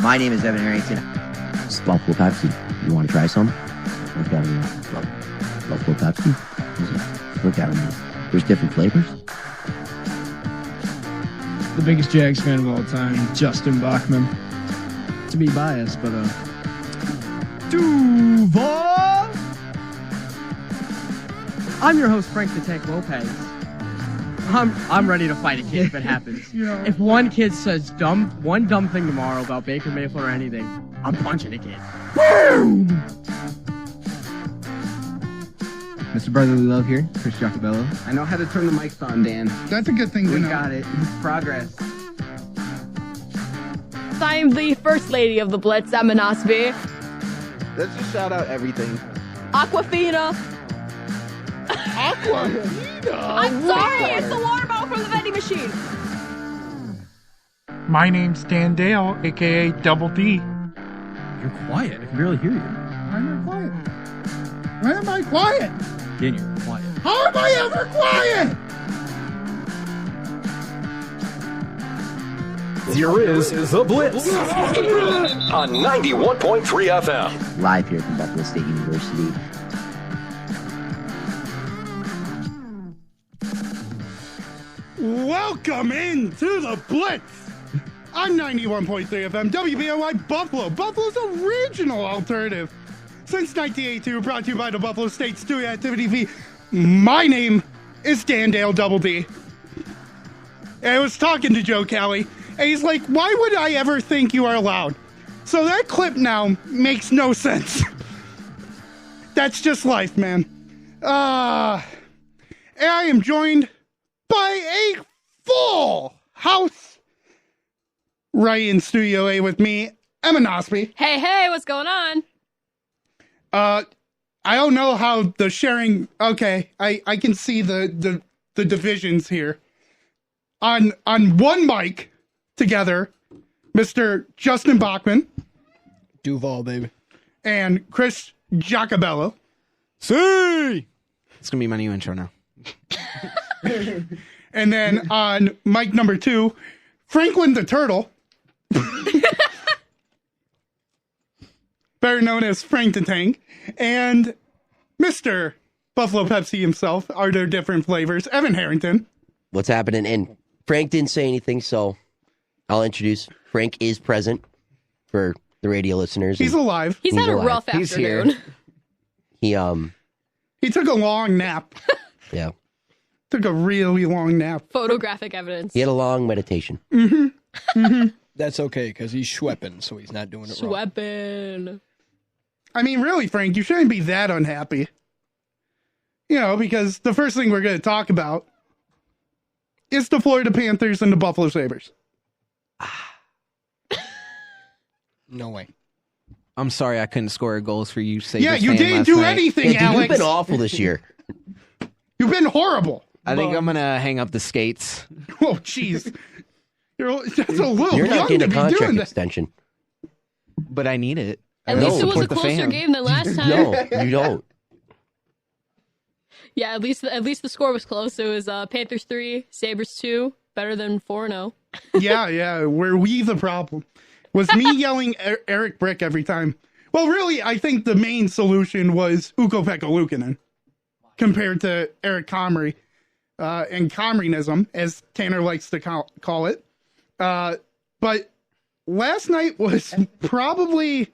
My name is Evan Harrington. It's Buffalo Pepsi. You want to try some? Look at me. Buffalo Pepsi. Look at me. There's different flavors. The biggest Jags fan of all time, Justin Bachman. To be biased, but Duval! I'm your host, Frank the Tank Lopez. I'm ready to fight a kid if it happens. If one kid says one dumb thing tomorrow about Baker Mayfield or anything, I'm punching a kid. boom! Mr. Brotherly Love here, Chris Giacobello. I know how to turn the mics on, Dan. That's a good thing to We know. got it. Progress. I'm the first lady of the Blitz, Emma Nosby. Let's just shout out everything. Aquafina. Aquafina! I'm sorry, it's the water bottle from the vending machine. My name's Dan Dale, aka Double D. You're quiet. I can barely hear you. Why am I quiet? Why am I quiet? Dan, you're quiet. How am I ever quiet? Here is The Blitz on 91.3 FM. Live here from Buffalo State University. Welcome into the Blitz on 91.3 FM, WBOI Buffalo, Buffalo's original alternative. Since 1982, brought to you by the Buffalo State Student Activity Fee. My name is Dan Dale Double D. And I was talking to Joe Kelly, and he's like, why would I ever think you are allowed? So that clip now makes no sense. That's just life, man. And I am joined by a full house right in Studio A with me, Emma Nosby. Hey, what's going on? I don't know how the sharing. Okay, I can see the divisions here. On one mic together, Mr. Justin Bachman. Duval, baby. And Chris Giacobello. See! It's gonna be my new intro now. And then on mic number 2, Franklin the Turtle. Better known as Frank the Tank. And Mr. Buffalo Pepsi himself. Are there different flavors? Evan Harrington. What's happening? And Frank didn't say anything, so I'll introduce. Frank is present for the radio listeners. He's alive. He's had a alive. rough He's afternoon. He He took a long nap. yeah. Took a really long nap. Photographic evidence. He had a long meditation. That's okay, because he's schwepping, so he's not doing it wrong. Sweppin'. I mean, really, Frank, you shouldn't be that unhappy. You know, because the first thing we're going to talk about is the Florida Panthers and the Buffalo Sabres. No way. I'm sorry I couldn't score goals for you. Yeah, you didn't do anything, Yeah, dude, Alex. you've been awful this year. You've been horrible. I think I'm gonna hang up the skates. Oh, jeez. That's a little You're young not to getting be a doing contract that. extension. But I need it. At No, least it was a support the closer fam. game than last time. No, you don't. Yeah, at least the score was close. It was Panthers 3, Sabres 2, better than 4-0. Yeah. Were we the problem? Was me yelling Eric Brick every time? Well, really, I think the main solution was Ukko-Pekka Luukkonen compared to Eric Comrie and Comrieism, as Tanner likes to call it. But last night was probably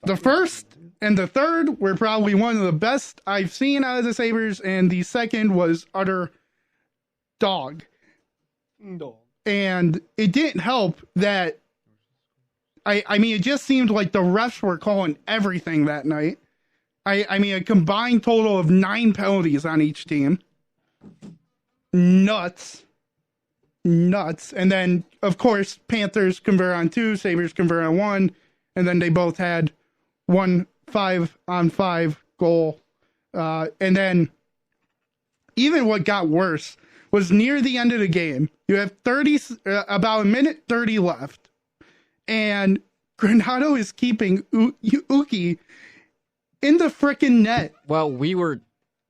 the first and the third were probably one of the best I've seen out of the Sabres, and the second was utter dog. And it didn't help that, I mean, it just seemed like the refs were calling everything that night. I mean, a combined total of 9 penalties on each team. Nuts. And then, of course, Panthers convert on 2, Sabres convert on 1, and then they both had 1 5-on-5 goal. And then, even what got worse was near the end of the game, you have about a minute 30 left, and Granato is keeping Uki in the frickin' net. Well, we weren't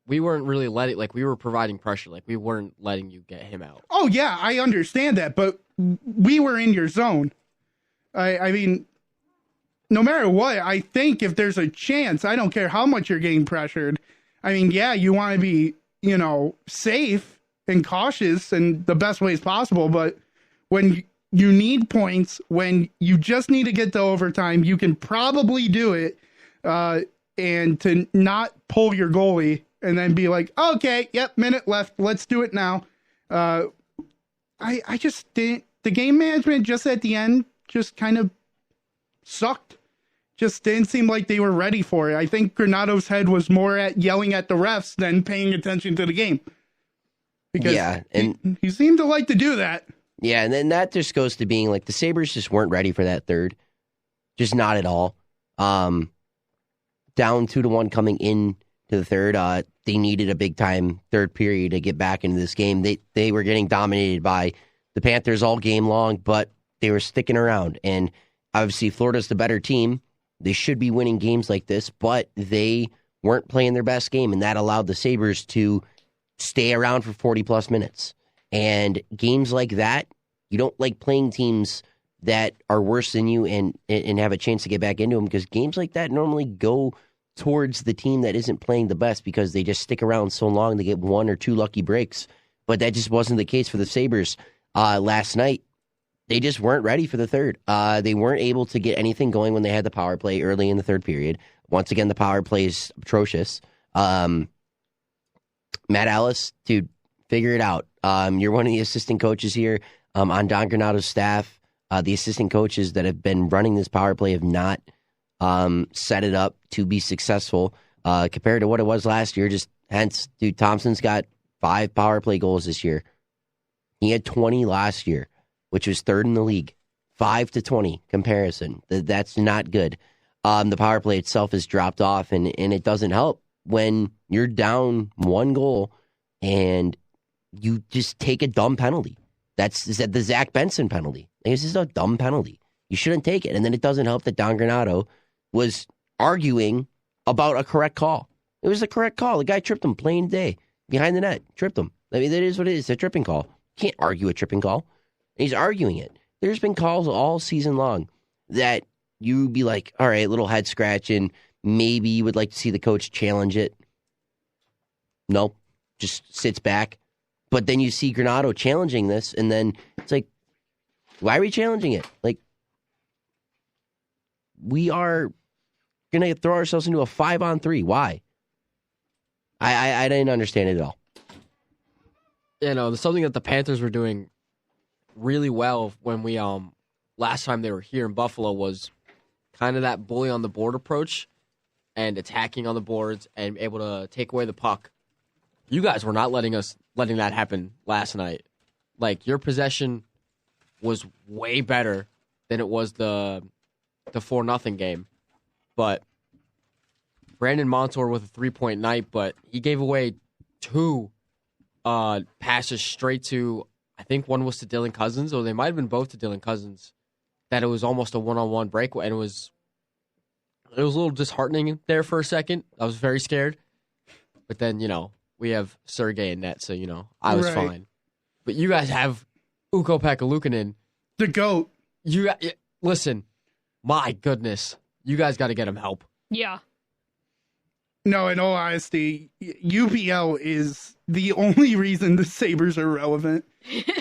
really we were providing pressure. Like, we weren't letting you get him out. Oh, yeah, I understand that, but we were in your zone. I mean, no matter what, I think if there's a chance, I don't care how much you're getting pressured. I mean, yeah, you want to be, safe and cautious in the best ways possible. But when you need points, when you just need to get to overtime, you can probably do it. And to not pull your goalie and then be like, okay, yep, minute left, let's do it now. I just didn't. The game management just at the end just kind of sucked. Just didn't seem like they were ready for it. I think Granado's head was more at yelling at the refs than paying attention to the game. Because he seemed to like to do that. Yeah, and then that just goes to being like the Sabres just weren't ready for that third. Just not at all. Down 2-1 coming in to the third. They needed a big time third period to get back into this game. They were getting dominated by the Panthers all game long, but they were sticking around. And obviously Florida's the better team. They should be winning games like this, but they weren't playing their best game, and that allowed the Sabres to stay around for 40-plus minutes. And games like that, you don't like playing teams that are worse than you and have a chance to get back into them, because games like that normally go towards the team that isn't playing the best because they just stick around so long to get 1 or 2 lucky breaks. But that just wasn't the case for the Sabres last night. They just weren't ready for the third. They weren't able to get anything going when they had the power play early in the third period. Once again, the power play is atrocious. Matt Ellis, dude, figure it out. You're one of the assistant coaches here on Don Granado's staff. The assistant coaches that have been running this power play have not set it up to be successful compared to what it was last year. Just hence, dude, Thompson's got 5 power play goals this year. He had 20 last year, which was third in the league. 5-20 comparison. That's not good. The power play itself has dropped off, and it doesn't help when you're down 1 goal and you just take a dumb penalty. That's the Zach Benson penalty. This is a dumb penalty. You shouldn't take it. And then it doesn't help that Don Granado was arguing about a correct call. It was a correct call. The guy tripped him plain day. Behind the net. Tripped him. I mean, that is what it is. It's a tripping call. You can't argue a tripping call. He's arguing it. There's been calls all season long that you'd be like, all right, little head scratch, and maybe you would like to see the coach challenge it. Nope. Just sits back. But then you see Granado challenging this, and then it's like, why are we challenging it? Like, we are going to throw ourselves into a 5-on-3. Why? I didn't understand it at all. Something that the Panthers were doing really well when we last time they were here in Buffalo was kind of that bully on the board approach and attacking on the boards and able to take away the puck. You guys were not letting that happen last night. Like, your possession was way better than it was the 4-0 game. But Brandon Montour with a 3-point night, but he gave away 2 passes straight to, I think one was to Dylan Cousins, or they might have been both to Dylan Cousins, that it was almost a one-on-one break, and it was a little disheartening there for a second. I was very scared. But then, we have Sergei in net, so, I was fine. But you guys have Ukko Pekka-Luukkonen. The GOAT. Listen, my goodness. You guys got to get him help. Yeah. No, in all honesty, UPL is the only reason the Sabres are relevant.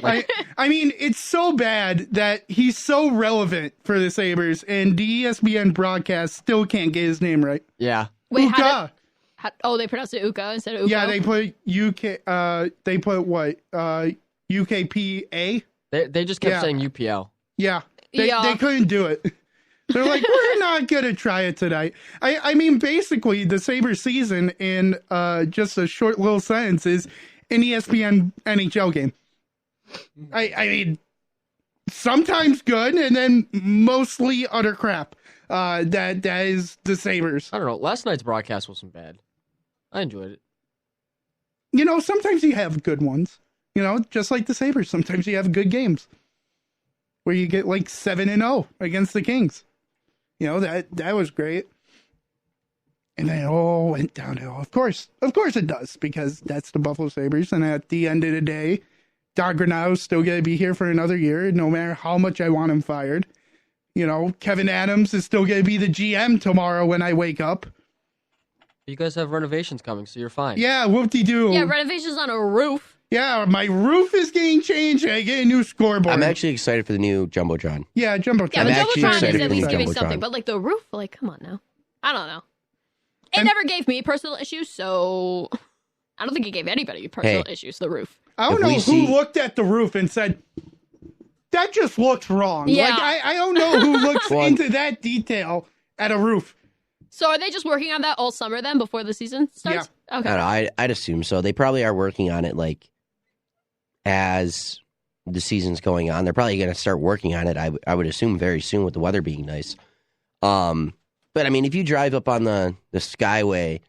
I mean, it's so bad that he's so relevant for the Sabres, and the ESPN broadcast still can't get his name right. Yeah. Wait, Ukko. They pronounced it Ukko instead of Ukko? Yeah, they put UK. They put what? UKPA. They just kept saying UPL. Yeah. They couldn't do it. They're like, we're not going to try it tonight. I mean, basically, the Sabres season in just a short little sentence is an ESPN NHL game. I mean, sometimes good, and then mostly utter crap. That is the Sabres. I don't know. Last night's broadcast wasn't bad. I enjoyed it. Sometimes you have good ones. Just like the Sabres. Sometimes you have good games where you get like 7-0 against the Kings. That was great. And then it all went downhill. Of course it does, because that's the Buffalo Sabres. And at the end of the day, Don Granado's still going to be here for another year, no matter how much I want him fired. You know, Kevin Adams is still going to be the GM tomorrow when I wake up. You guys have renovations coming, so you're fine. Yeah, whoop-de-doo. Yeah, renovations on a roof. Yeah, my roof is getting changed. I get a new scoreboard. I'm actually excited for the new Jumbotron. Yeah, Jumbotron. Yeah, but actually Jumbotron excited is for at the least new giving Jumbotron. something. But like the roof, like, come on now. I don't know. It never gave me personal issues, so I don't think it gave anybody personal issues, the roof. I don't know who looked at the roof and said, that just looks wrong. Yeah. Like, I don't know who looks into that detail at a roof. So are they just working on that all summer then before the season starts? I Okay. don't know, I'd assume so. They probably are working on it like as the season's going on. They're probably going to start working on it, I would assume, very soon with the weather being nice. But, I mean, if you drive up on the Skyway,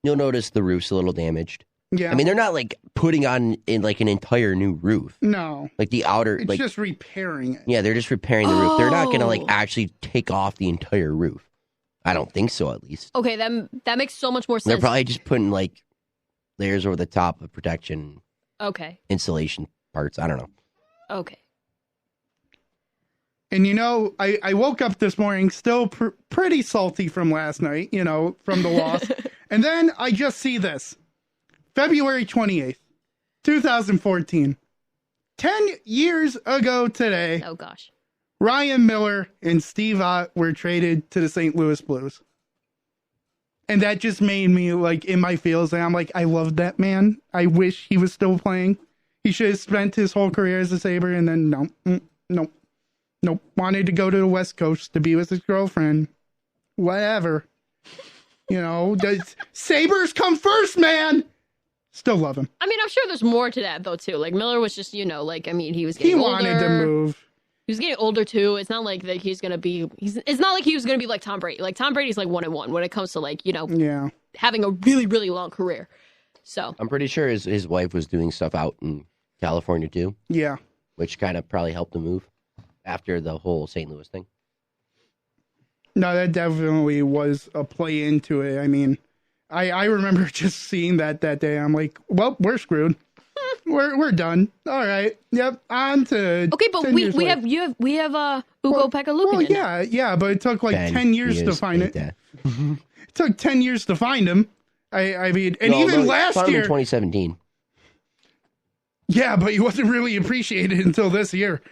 you'll notice the roof's a little damaged. Yeah. I mean, they're not, like, putting on like an entire new roof. No. Like, the outer... It's like, just repairing it. Yeah, they're just repairing the roof. They're not going to, like, Oh. actually take off the entire roof. I don't think so, at least. Okay, that makes so much more sense. They're probably just putting, like, layers over the top of protection, Okay. insulation parts. I don't know. Okay. And, you know, I woke up this morning still pretty salty from last night, you know, from the loss. And then I just see this. February 28th, 2014. 10 years ago today. Oh, gosh. Ryan Miller and Steve Ott were traded to the St. Louis Blues. And that just made me, like, in my feels. And I'm like, I love that man. I wish he was still playing. He should have spent his whole career as a Sabre. And then, no. Wanted to go to the West Coast to be with his girlfriend. Whatever. You know, Sabres come first, man. Still love him. I mean, I'm sure there's more to that, though, too. Like, Miller was just, you know, like, I mean, he was getting older. He wanted to move. He was getting older, too. It's not like that he's going to be... It's not like he was going to be like Tom Brady. Like, Tom Brady's like 1-1 when it comes to, like, you know, having a really, really long career. So I'm pretty sure his wife was doing stuff out in California, too. Yeah. Which kind of probably helped him move after the whole St. Louis thing. No, that definitely was a play into it. I mean, I remember just seeing that day. I'm like, well, we're screwed. We're done. All right. Yep. On to okay, but we have Ugo Pekka-Luukkonen. Well, yeah, but it took like 10 years to find it. It took 10 years to find him. I mean, and even last year, 2017. Yeah, but he wasn't really appreciated until this year.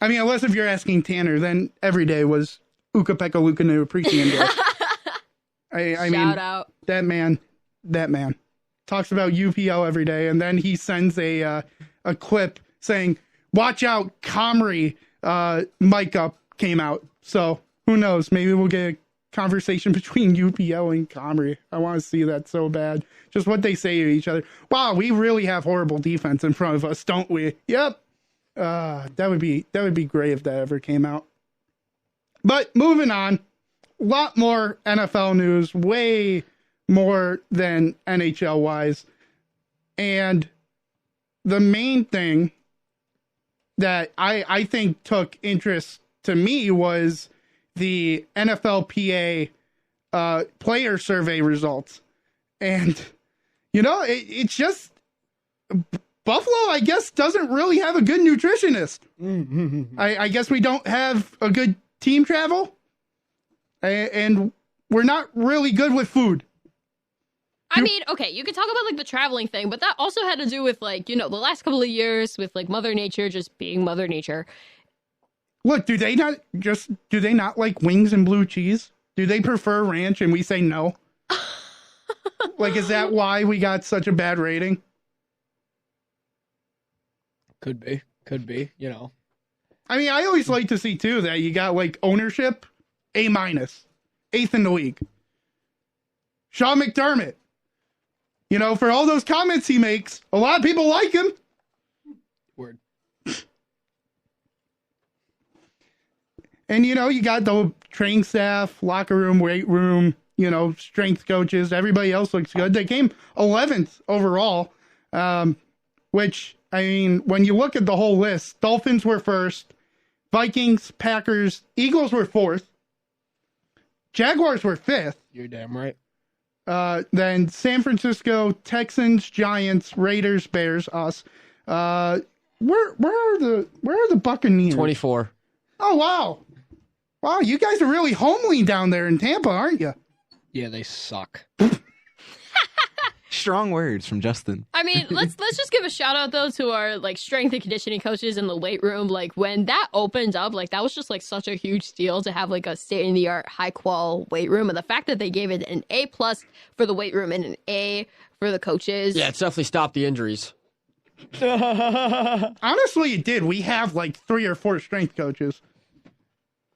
I mean, unless if you're asking Tanner, then every day was Ukko-Pekka Luukkonen appreciating Day. I mean, Shout out. that man talks about UPL every day, and then he sends a clip saying, "Watch out, Comrie mic up came out." So who knows? Maybe we'll get a conversation between UPL and Comrie. I want to see that so bad. Just what they say to each other. Wow, we really have horrible defense in front of us, don't we? Yep. That would be great if that ever came out. But moving on, a lot more NFL news, way more than NHL wise. And the main thing that I think took interest to me was the NFLPA player survey results. And, you know, it's just Buffalo, I guess, doesn't really have a good nutritionist. I guess we don't have a good team travel. And we're not really good with food. I mean, okay, you could talk about like the traveling thing, but that also had to do with like, you know, the last couple of years with like Mother Nature just being Mother Nature. Look, do they not like wings and blue cheese? Do they prefer ranch and we say no? Like, is that why we got such a bad rating? Could be, you know. I mean, I always like to see too that you got like ownership, A-, 8th in the league. Sean McDermott, you know, for all those comments he makes, a lot of people like him. Word. And, you know, you got the training staff, locker room, weight room, you know, strength coaches. Everybody else looks good. They came 11th overall, which, I mean, when you look at the whole list, Dolphins were first, Vikings, Packers, Eagles were fourth, Jaguars were fifth. You're damn right. Then San Francisco, Texans, Giants, Raiders, Bears, us. Where are the Buccaneers? 24. Oh, wow. Wow, you guys are really homely down there in Tampa, aren't you? Yeah, they suck. Strong words from Justin. I mean, let's just give a shout out though to our like strength and conditioning coaches in the weight room. Like when that opened up, like that was just like such a huge deal to have like a state in the art, high qual weight room, and the fact that they gave it an A+ for the weight room and an A for the coaches. Yeah, it's definitely stopped the injuries. Honestly, it did. We have like 3 or 4 strength coaches.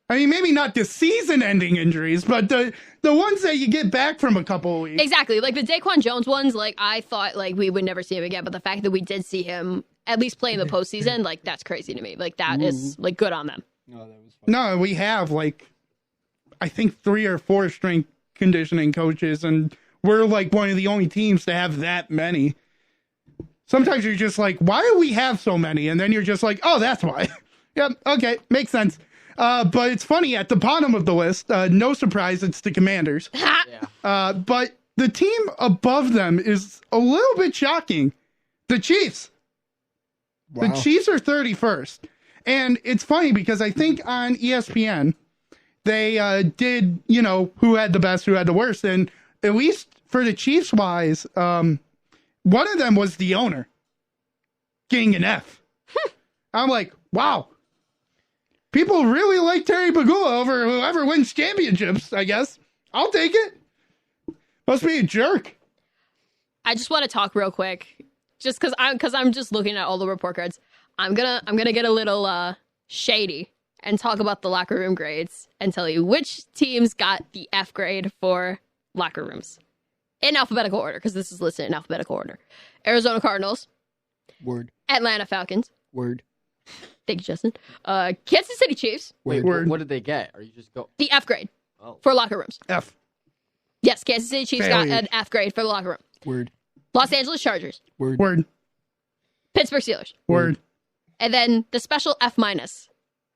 I mean, maybe not the season-ending injuries, but the ones that you get back from a couple of weeks. Exactly. Like the Daquan Jones ones, like I thought like we would never see him again, but the fact that we did see him at least play in the postseason, like that's crazy to me. Like that is like good on them. No, we have like, I think 3 or 4 strength conditioning coaches, and we're like one of the only teams to have that many. Sometimes you're just like, why do we have so many? And then you're just like, oh, that's why. Yep, okay, makes sense. But it's funny, at the bottom of the list, no surprise, it's the Commanders. But the team above them is a little bit shocking. The Chiefs. Wow. The Chiefs are 31st. And it's funny because I think on ESPN, they did, who had the best, who had the worst. And at least for the Chiefs-wise, one of them was the owner getting an F. I'm like, wow. People really like Terry Pagula over whoever wins championships, I guess. I'll take it. Must be a jerk. I just want to talk real quick, just because I'm just looking at all the report cards. I'm gonna get a little shady and talk about the locker room grades and tell you which teams got the F grade for locker rooms in alphabetical order, because this is listed in alphabetical order. Arizona Cardinals. Word. Atlanta Falcons. Word. Thank you, Justin. Kansas City Chiefs. Wait, Word. what did they get? Are you just go? The F grade for locker rooms. F. Yes, Kansas City Chiefs got an F grade for the locker room. Word. Los Angeles Chargers. Word. Word. Pittsburgh Steelers. Word. And then the special F-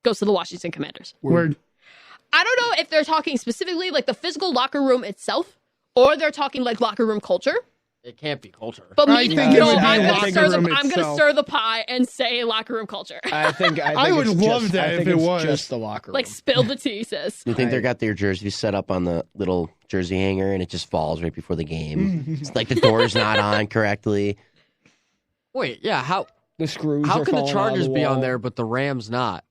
goes to the Washington Commanders. Word. I don't know if they're talking specifically like the physical locker room itself, or they're talking like locker room culture. It can't be culture. But I think it would be I'm locker going room to itself. stir the pot and say locker room culture. I think I would it's love just, that I if think it it's was. just the locker room. Like spill the tea, sis. You think they got their jerseys set up on the little jersey hanger and it just falls right before the game? It's like the door's not on correctly. Wait, yeah, how the screws. how are can the falling out of Chargers the be on wall. there but the Rams not?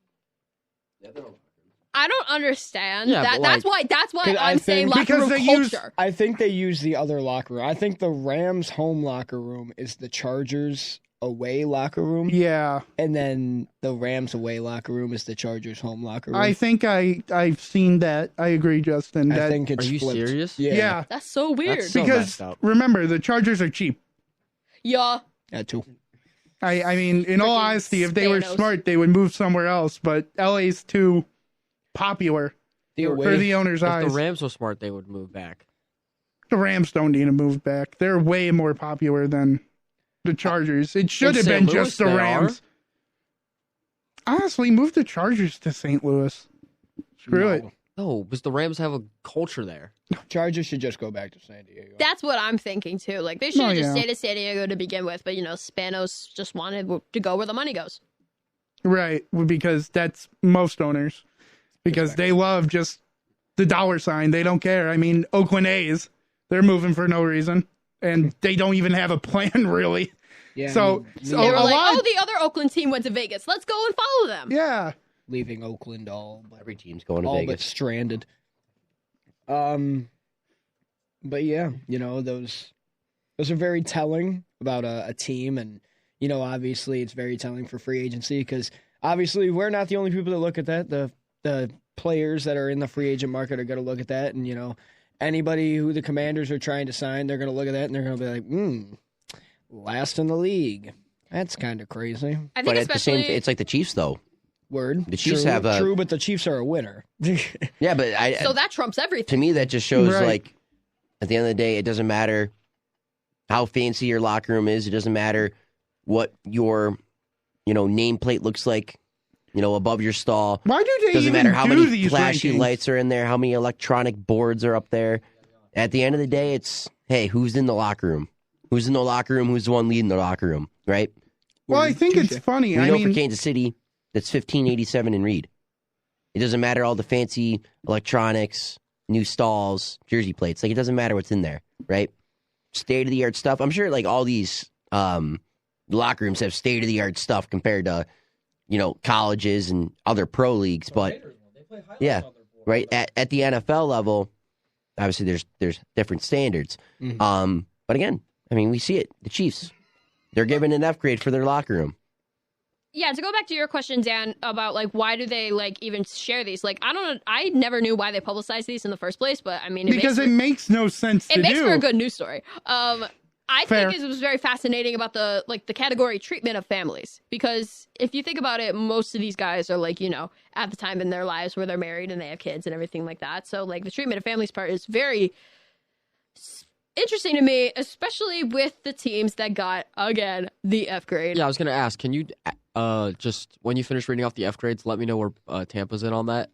I don't understand Yeah, that. but That's why 'Cause I I'm saying think- locker room Because they use- culture. I think they use the other locker room. I think the Rams' home locker room is the Chargers' away locker room, Yeah. and then the Rams' away locker room is the Chargers' home locker room. I think I've seen that. I agree, Justin. I That, think it's Are you flipped. serious? yeah. That's so weird. That's so Because messed up. remember, the Chargers are cheap. Yeah. Yeah, too. I mean, in all Freaking honesty, if they were Spanos. smart, they would move somewhere else. But LA's too popular The for away. the owner's If eyes. the Rams were smart, they would move back. The Rams don't need to move back. They're way more popular than the Chargers. It should In have St. been Louis, just the they Rams. Honestly, move the Chargers to St. Louis. Screw it. No, because the Rams have a culture there. Chargers should just go back to San Diego. That's what I'm thinking too. Like they should have Oh, just yeah. stayed at San Diego to begin with, but Spanos just wanted to go where the money goes. Right, because that's most owners. Because they love just the dollar sign. They don't care. I mean, Oakland A's, they're moving for no reason. And they don't even have a plan, really. Yeah, So, They were a like, lot. "Oh, the other Oakland team went to Vegas. Let's go and follow them." Yeah. leaving Oakland all but Every team's going to all but Vegas. stranded. But yeah, those are very telling about a team, and obviously it's very telling for free agency because obviously we're not the only people that look at that. The players that are in the free agent market are going to look at that, and anybody who the Commanders are trying to sign, they're going to look at that and they're going to be like, last in the league. That's kind of crazy. I think But at the especially same, it's like the Chiefs though. Word. The Chiefs true, have a- true, but the Chiefs are a winner. Yeah, but so that trumps everything. to me that just shows Right. like at the end of the day, it doesn't matter how fancy your locker room is. It doesn't matter what your nameplate looks like. Above your stall. Why do they Doesn't even matter how do many these flashy rankings? lights are in there, how many electronic boards are up there. At the end of the day, it's, hey, who's in the locker room? Who's in the locker room? Who's the one leading the locker room, right? Well, I think it's funny. We I know mean, for Kansas City, that's 1587 in Reed. It doesn't matter all the fancy electronics, new stalls, jersey plates. Like, it doesn't matter what's in there, right? State-of-the-art stuff. I'm sure, like, all these locker rooms have state-of-the-art stuff compared to, colleges and other pro leagues. But, yeah, right? At the NFL level, obviously there's different standards. Mm-hmm. But again, I mean, we see it. The Chiefs, they're given an F grade for their locker room. Yeah, to go back to your question, Dan, about like why do they like even share these? Like, I don't know. I never knew why they publicized these in the first place, but I mean, it makes no sense to do. It makes for a good news story. I think it was very fascinating about the category treatment of families, because if you think about it, most of these guys are like, at the time in their lives where they're married and they have kids and everything like that. So like the treatment of families part is very interesting to me, especially with the teams that got, again, the F grade. Yeah, I was going to ask, can you just, when you finish reading off the F grades, let me know where Tampa's in on that?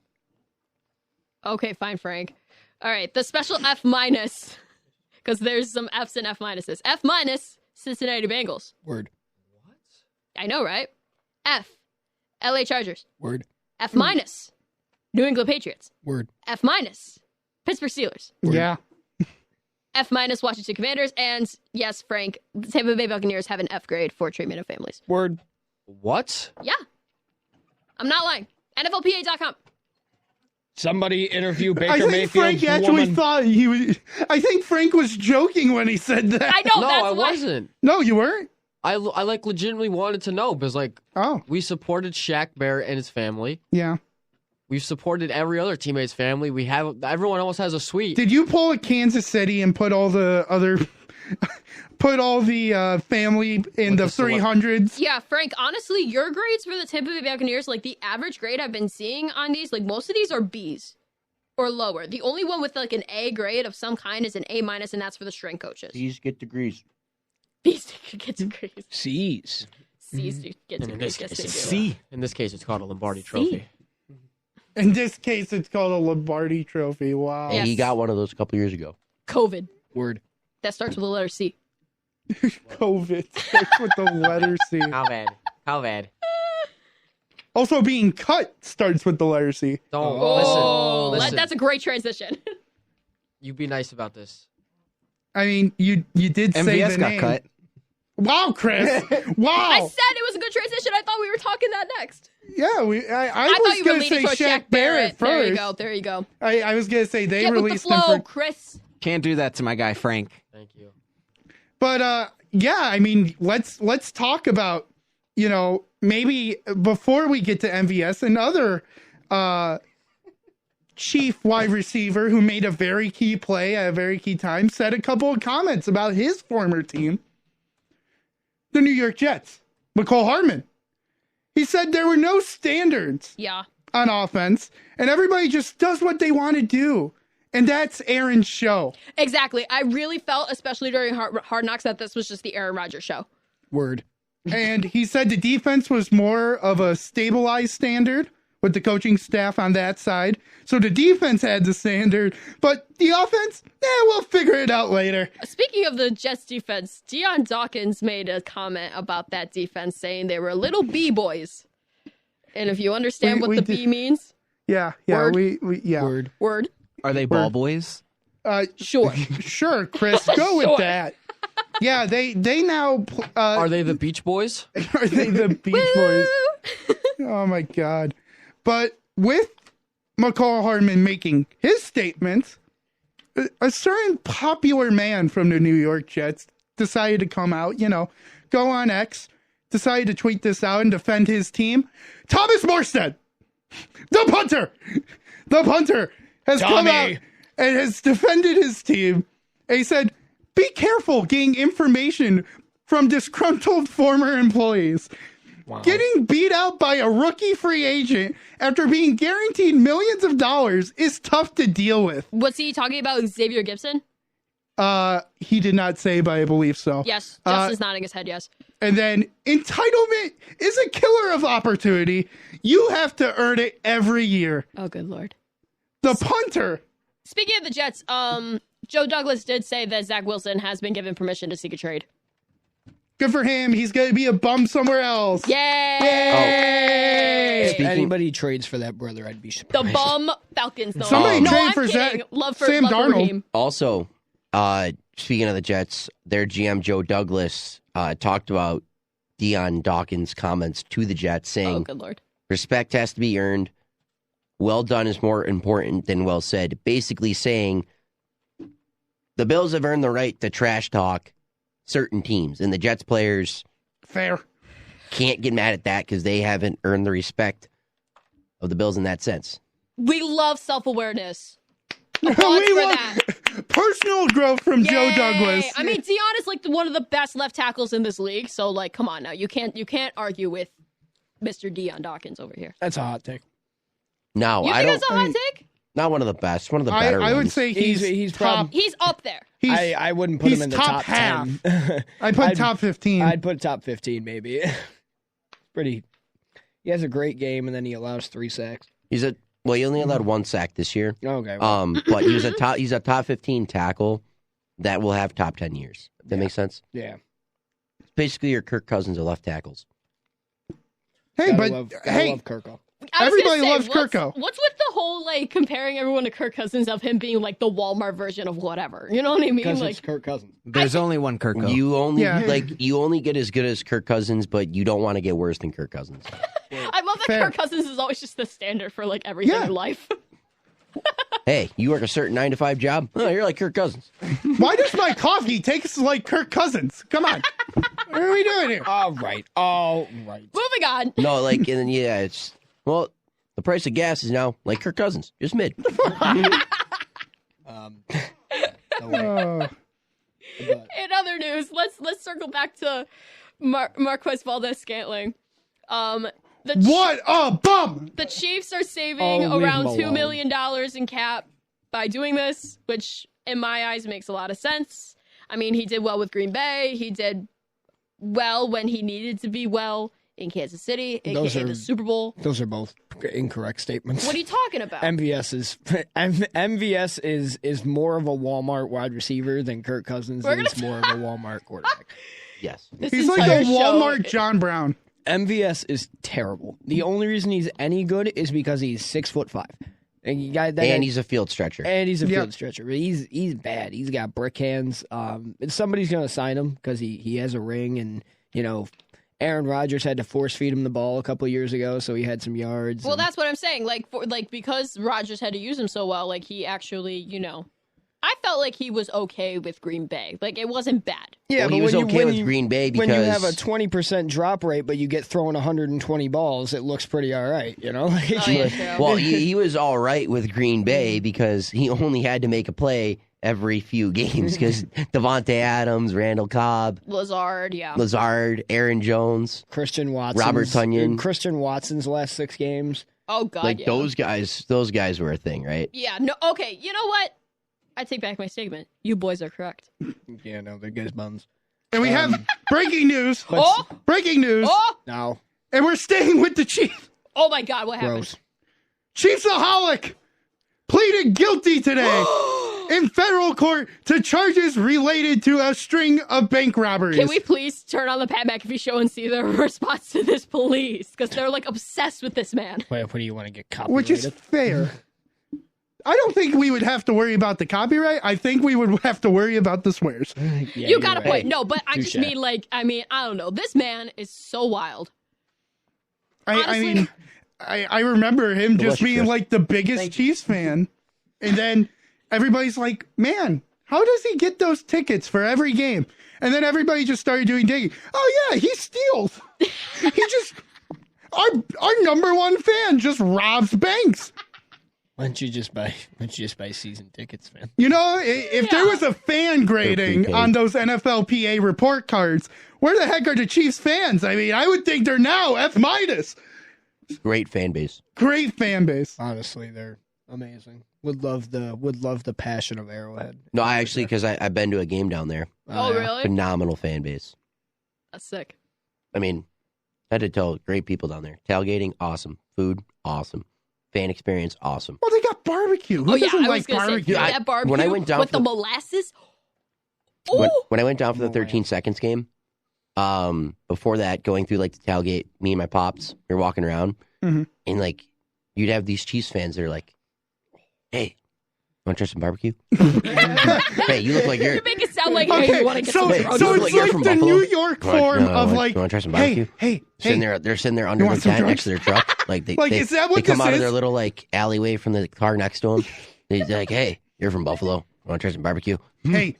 Okay, fine, Frank. All right, the special F minus, because there's some Fs and F minuses. F minus, Cincinnati Bengals. Word. What? I know, right? F, LA Chargers. Word. F minus, New England Patriots. Word. F minus, Pittsburgh Steelers. Word. Yeah. F minus, Washington Commanders. And yes, Frank, the Tampa Bay Buccaneers have an F grade for treatment of families. Word. What? Yeah. I'm not lying. NFLPA.com. Somebody interview Baker I think Mayfield's Frank actually woman. thought he was. I think Frank was joking when he said that. I know, No, that's I why. wasn't. No, you weren't. I like legitimately wanted to know because like Oh, we supported Shaq Barrett and his family. yeah. We've supported every other teammate's family. Everyone else has a suite. Did you pull a Kansas City and put all the other, family in With the the select- 300s? Yeah, Frank, honestly, your grades for the Tampa Bay Buccaneers, like the average grade I've been seeing on these, like most of these are Bs or lower. The only one with like an A grade of some kind is an A minus, and that's for the strength coaches. These get degrees. B's get degrees. C's. C's get And in this degrees. case, Yes, they do. In this case, it's called a Lombardi Trophy. In this case, it's called a Lombardi Trophy. Wow. Yeah. And he Yes. got one of those a couple years ago. COVID. Word. That starts with the letter C. COVID starts with the letter C. How bad? How bad? Also, being cut starts with the letter C. Don't Oh, listen. that's a great transition. You be nice about this. I mean, you did say MVS the got name. cut. Wow, Chris. Wow. I said it was a good transition. I thought we were talking that next. Yeah, I I was thought you were going to leaning say towards Shaq Barrett There you first. go. There you go. I was going to say they Get with the released him flow, for. Chris. Can't do that to my guy Frank. Thank you. But yeah, I mean, let's talk about, maybe before we get to MVS, another chief wide receiver who made a very key play at a very key time said a couple of comments about his former team, the New York Jets. McCall Hardman. He said there were no standards Yeah. on offense, and everybody just does what they want to do. And that's Aaron's show. Exactly. I really felt, especially during Hard Knocks, that this was just the Aaron Rodgers show. Word. And he said the defense was more of a stabilized standard with the coaching staff on that side. So the defense had the standard, but the offense, we'll figure it out later. Speaking of the Jets defense, Deion Dawkins made a comment about that defense saying they were little B-boys. And if you understand We what the did- B means, Yeah, Word. yeah. Word. word, Are they ball boys? sure. Sure, Chris, go with Sure. that. Yeah, they now Are they the Beach Boys? are they the Beach Boys? Oh my God. But with McCall Hardman making his statements, a certain popular man from the New York Jets decided to come out, go on X, decided to tweet this out and defend his team. Thomas Morstead, the punter has come out and has defended his team. And he said, be careful getting information from disgruntled former employees. Wow. Getting beat out by a rookie free agent after being guaranteed millions of dollars is tough to deal with. Was he talking about Xavier Gibson? He did not say, but I believe so. Yes. Justin's nodding his head, yes. And then entitlement is a killer of opportunity. You have to earn it every year. Oh, good Lord. The punter. Speaking of the Jets, Joe Douglas did say that Zach Wilson has been given permission to seek a trade. Good for him. He's going to be a bum somewhere else. Yay! If anybody trades for that brother, I'd be The surprised. bum Falcons. No, Somebody no, trade I'm for kidding. Sam Darnold. Raheem. Also, speaking of the Jets, their GM Joe Douglas talked about Deion Dawkins' comments to the Jets, saying, Oh, good Lord. respect has to be earned. Well done is more important than well said. Basically saying the Bills have earned the right to trash talk certain teams, and the Jets players Fair. can't get mad at that because they haven't earned the respect of the Bills in that sense. We love self-awareness. We Applause for want that. personal growth from Joe Yay! Douglas. I mean, Deion is like one of the best left tackles in this league. So, like, come on now, you can't argue with Mr. Deion Dawkins over here. That's a hot take. No, You I think don't. that's a hot take? Not one of the best. One of the better I would ones. say he's top. He's up there. I wouldn't put him in the top half. 10. I put top 15. I'd put top 15 maybe. Pretty. He has a great game and then he allows 3 sacks. He only allowed 1 sack this year. Okay. But he's a top 15 tackle that will have top 10 years. That makes sense. Yeah. It's basically your Kirk Cousins of left tackles. Hey, Gotta but love Kirko. Everybody loves Kirko. What's with the whole like comparing everyone to Kirk Cousins of him being like the Walmart version of whatever? You know what I mean? Because Like it's Kirk Cousins. There's only one Kirko. You only get as good as Kirk Cousins, but you don't want to get worse than Kirk Cousins. I love that Fair. Kirk Cousins is always just the standard for like everything Yeah. in life. Hey, you work a certain 9-to-5 job? Oh, you're like Kirk Cousins. why does my coffee taste like Kirk Cousins? Come on. What are we doing here? All right. Moving on. No, like, and then, yeah, it's, well, the price of gas is now like Kirk Cousins, just mid. Oh. In other news, let's circle back to Marquez Valdez-Scantling. What a bum! The Chiefs are saving Oh, leave around him $2 alone. million in cap by doing this, which in my eyes makes a lot of sense. I mean, he did well with Green Bay. He did well when he needed to be well in Kansas City, aka the Super Bowl. Those are both incorrect statements. What are you talking about? MVS is more of a Walmart wide receiver than Kirk Cousins is more of a Walmart quarterback. Yes. This He's like entire a Walmart show- John Brown. MVS is terrible. The only reason he's any good is because he's 6'5", and He's a field stretcher. And he's a Yep. field stretcher. But he's bad. He's got brick hands. Somebody's gonna sign him because he has a ring, and Aaron Rodgers had to force feed him the ball a couple of years ago, so he had some yards. Well, and- that's what I'm saying. Because Rodgers had to use him so well, he actually, I felt like he was okay with Green Bay. Like, it wasn't bad. yeah, Well, but he was when okay when with Green Bay when you have a because- 20% drop rate, but you get thrown 120 balls, it looks pretty all right. Oh, yeah, true. Well, he was all right with Green Bay because he only had to make a play every few games because Devontae Adams, Randall Cobb, Lazard, yeah. Lazard, Aaron Jones, Christian Watson, Robert Tonyan. Christian Watson's last 6 games. Oh, God, like yeah. those guys were a thing, right? Yeah, no, okay, you know what? I take back my statement. You boys are correct. Yeah, no, they're good buns. And we have breaking news. Oh! Breaking news. Oh! No, And we're staying with the Chiefs. Oh, my God, what happened? gross. Chiefsaholic pleaded guilty today in federal court to charges related to a string of bank robberies. Can we please turn on the Pat McAfee show and see their response to this police? Because they're, obsessed with this man. Wait, what do you want to get copyrighted? Which is fair. I don't think we would have to worry about the copyright. I think we would have to worry about the swears. Yeah, You you're got a right. point. No, but I just Touche. mean, I don't know. This man is so wild. I Honestly- mean, I remember him just Delicious, being Chris. like the biggest Chiefs fan. And then everybody's like, man, how does he get those tickets for every game? And then everybody just started doing digging. Oh, yeah, he steals. He just, our number one fan just robs banks. Why don't you just buy season tickets, man? You know, if there was a fan grading prepaid. on those NFLPA report cards, where the heck are the Chiefs fans? I mean, I would think they're now F-. Great fan base. Great fan base. Honestly, they're amazing. Would love the passion of Arrowhead. No, I actually, because I've been to a game down there. Oh, yeah. really? Phenomenal fan base. That's sick. I mean, I had to tell great people down there. Tailgating, awesome. Food, awesome. Fan experience, awesome. Well, they got barbecue. Who Oh, yeah, doesn't I was like going to say, barbecue? that barbecue when I went down with for the the- molasses. When, Ooh! when I went down for the 13 seconds game, before that, going through like the tailgate, me and my pops, we were walking around, and like you'd have these Chiefs fans that are like, "Hey, want to try some barbecue?" Hey, you look like you're. You make it sound like hey, you want to get some drugs. So it's like you're like from the Buffalo. New York form of like, you want to try some barbecue? hey, They're sitting there under You the want some tent drugs? next to their truck. Like they, Like, they, is that what they come this out of is? their little like alleyway from the car next to them. They're like, "Hey, you're from Buffalo. Want to try some barbecue?" hey,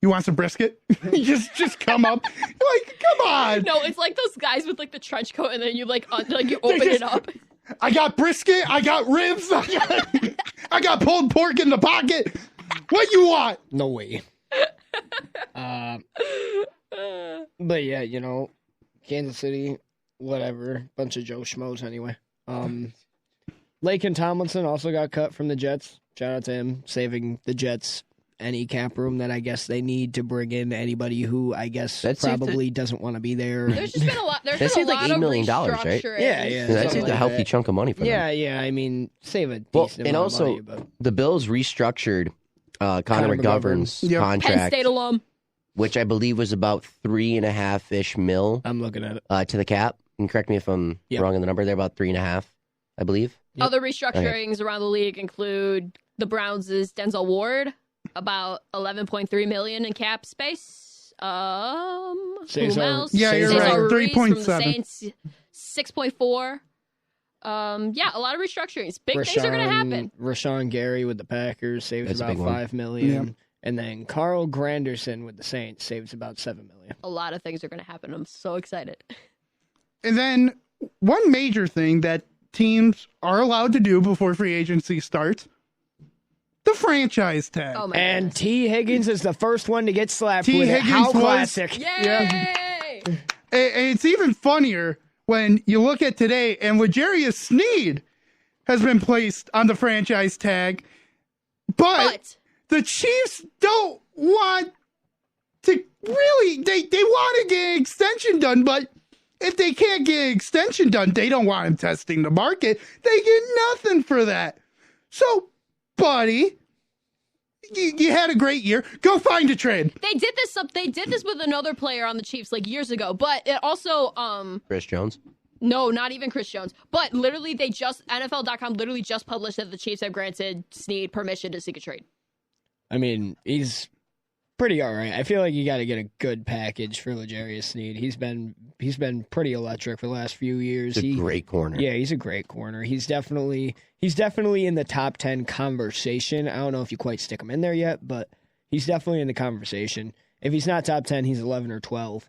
you want some brisket? just come up. Like, come on. No, it's like those guys with like the trench coat, and then you like you open it up. I got brisket. I got ribs. I got pulled pork in the pocket. What you want? No way. But yeah, Kansas City, whatever. Bunch of Joe Schmoes anyway. Lake and Tomlinson also got cut from the Jets. Shout out to him, saving the Jets any cap room that I guess they need to bring in anybody who I guess probably doesn't want to be there. There's just been a lot. There's That been a saved like lot $8 of million, right? restructuring. Yeah. That's a healthy chunk of money for them. Yeah. I mean, save a decent Well, and amount also of money, but the Bills restructured Connor Connor McGovern's Yep. Penn contract, State alum. which I believe was about $3.5-ish mil I'm looking at it. to the cap. And correct me if I'm Yep. wrong in the number. They're about 3.5, I believe. Yep. Other restructurings around the league include the Browns' Denzel Ward, about $11.3 million in cap space. Cesar- else? Yeah, you're Cesar right. Ruiz from the 3.7. Saints, 6.4. Yeah, a lot of restructurings. Big things are going to happen. Rashawn Gary with the Packers saves That's a about big one. $5 million. And then Carl Granderson with the Saints saves about $7 million. A lot of things are going to happen. I'm so excited. And then one major thing that teams are allowed to do before free agency starts, the franchise tag. Oh my And goodness. T. Higgins is the first one to get slapped T. with it. Higgins How was- classic. Yay! And it's even funnier when you look at today, and L'Jarius Sneed has been placed on the franchise tag, but the Chiefs don't want to really, they want to get an extension done, but if they can't get an extension done, they don't want him testing the market. They get nothing for that. So, buddy, you had a great year. Go find a trade. They did this. They did this with another player on the Chiefs like years ago, but it also Chris Jones. no, not even Chris Jones. But literally, NFL.com literally just published that the Chiefs have granted Snead permission to seek a trade. I mean, he's pretty all right. I feel like you got to get a good package for L'Jarius Sneed. He's been pretty electric for the last few years. He's a great corner. Yeah, he's a great corner. He's definitely in the top 10 conversation. I don't know if you quite stick him in there yet, but he's definitely in the conversation. If he's not top 10, he's 11 or 12.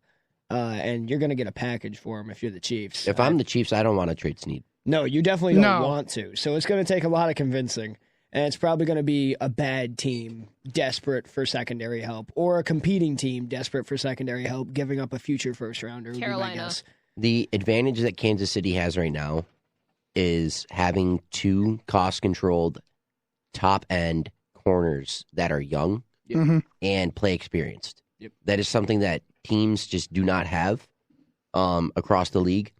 And you're going to get a package for him if you're the Chiefs. If I'm the Chiefs, I don't want to trade Snead. No, you definitely don't want to. So it's going to take a lot of convincing. And it's probably going to be a bad team desperate for secondary help or a competing team desperate for secondary help, giving up a future first rounder. Carolina. The advantage that Kansas City has right now is having two cost-controlled top-end corners that are young and play experienced. Yep. That is something that teams just do not have across the league.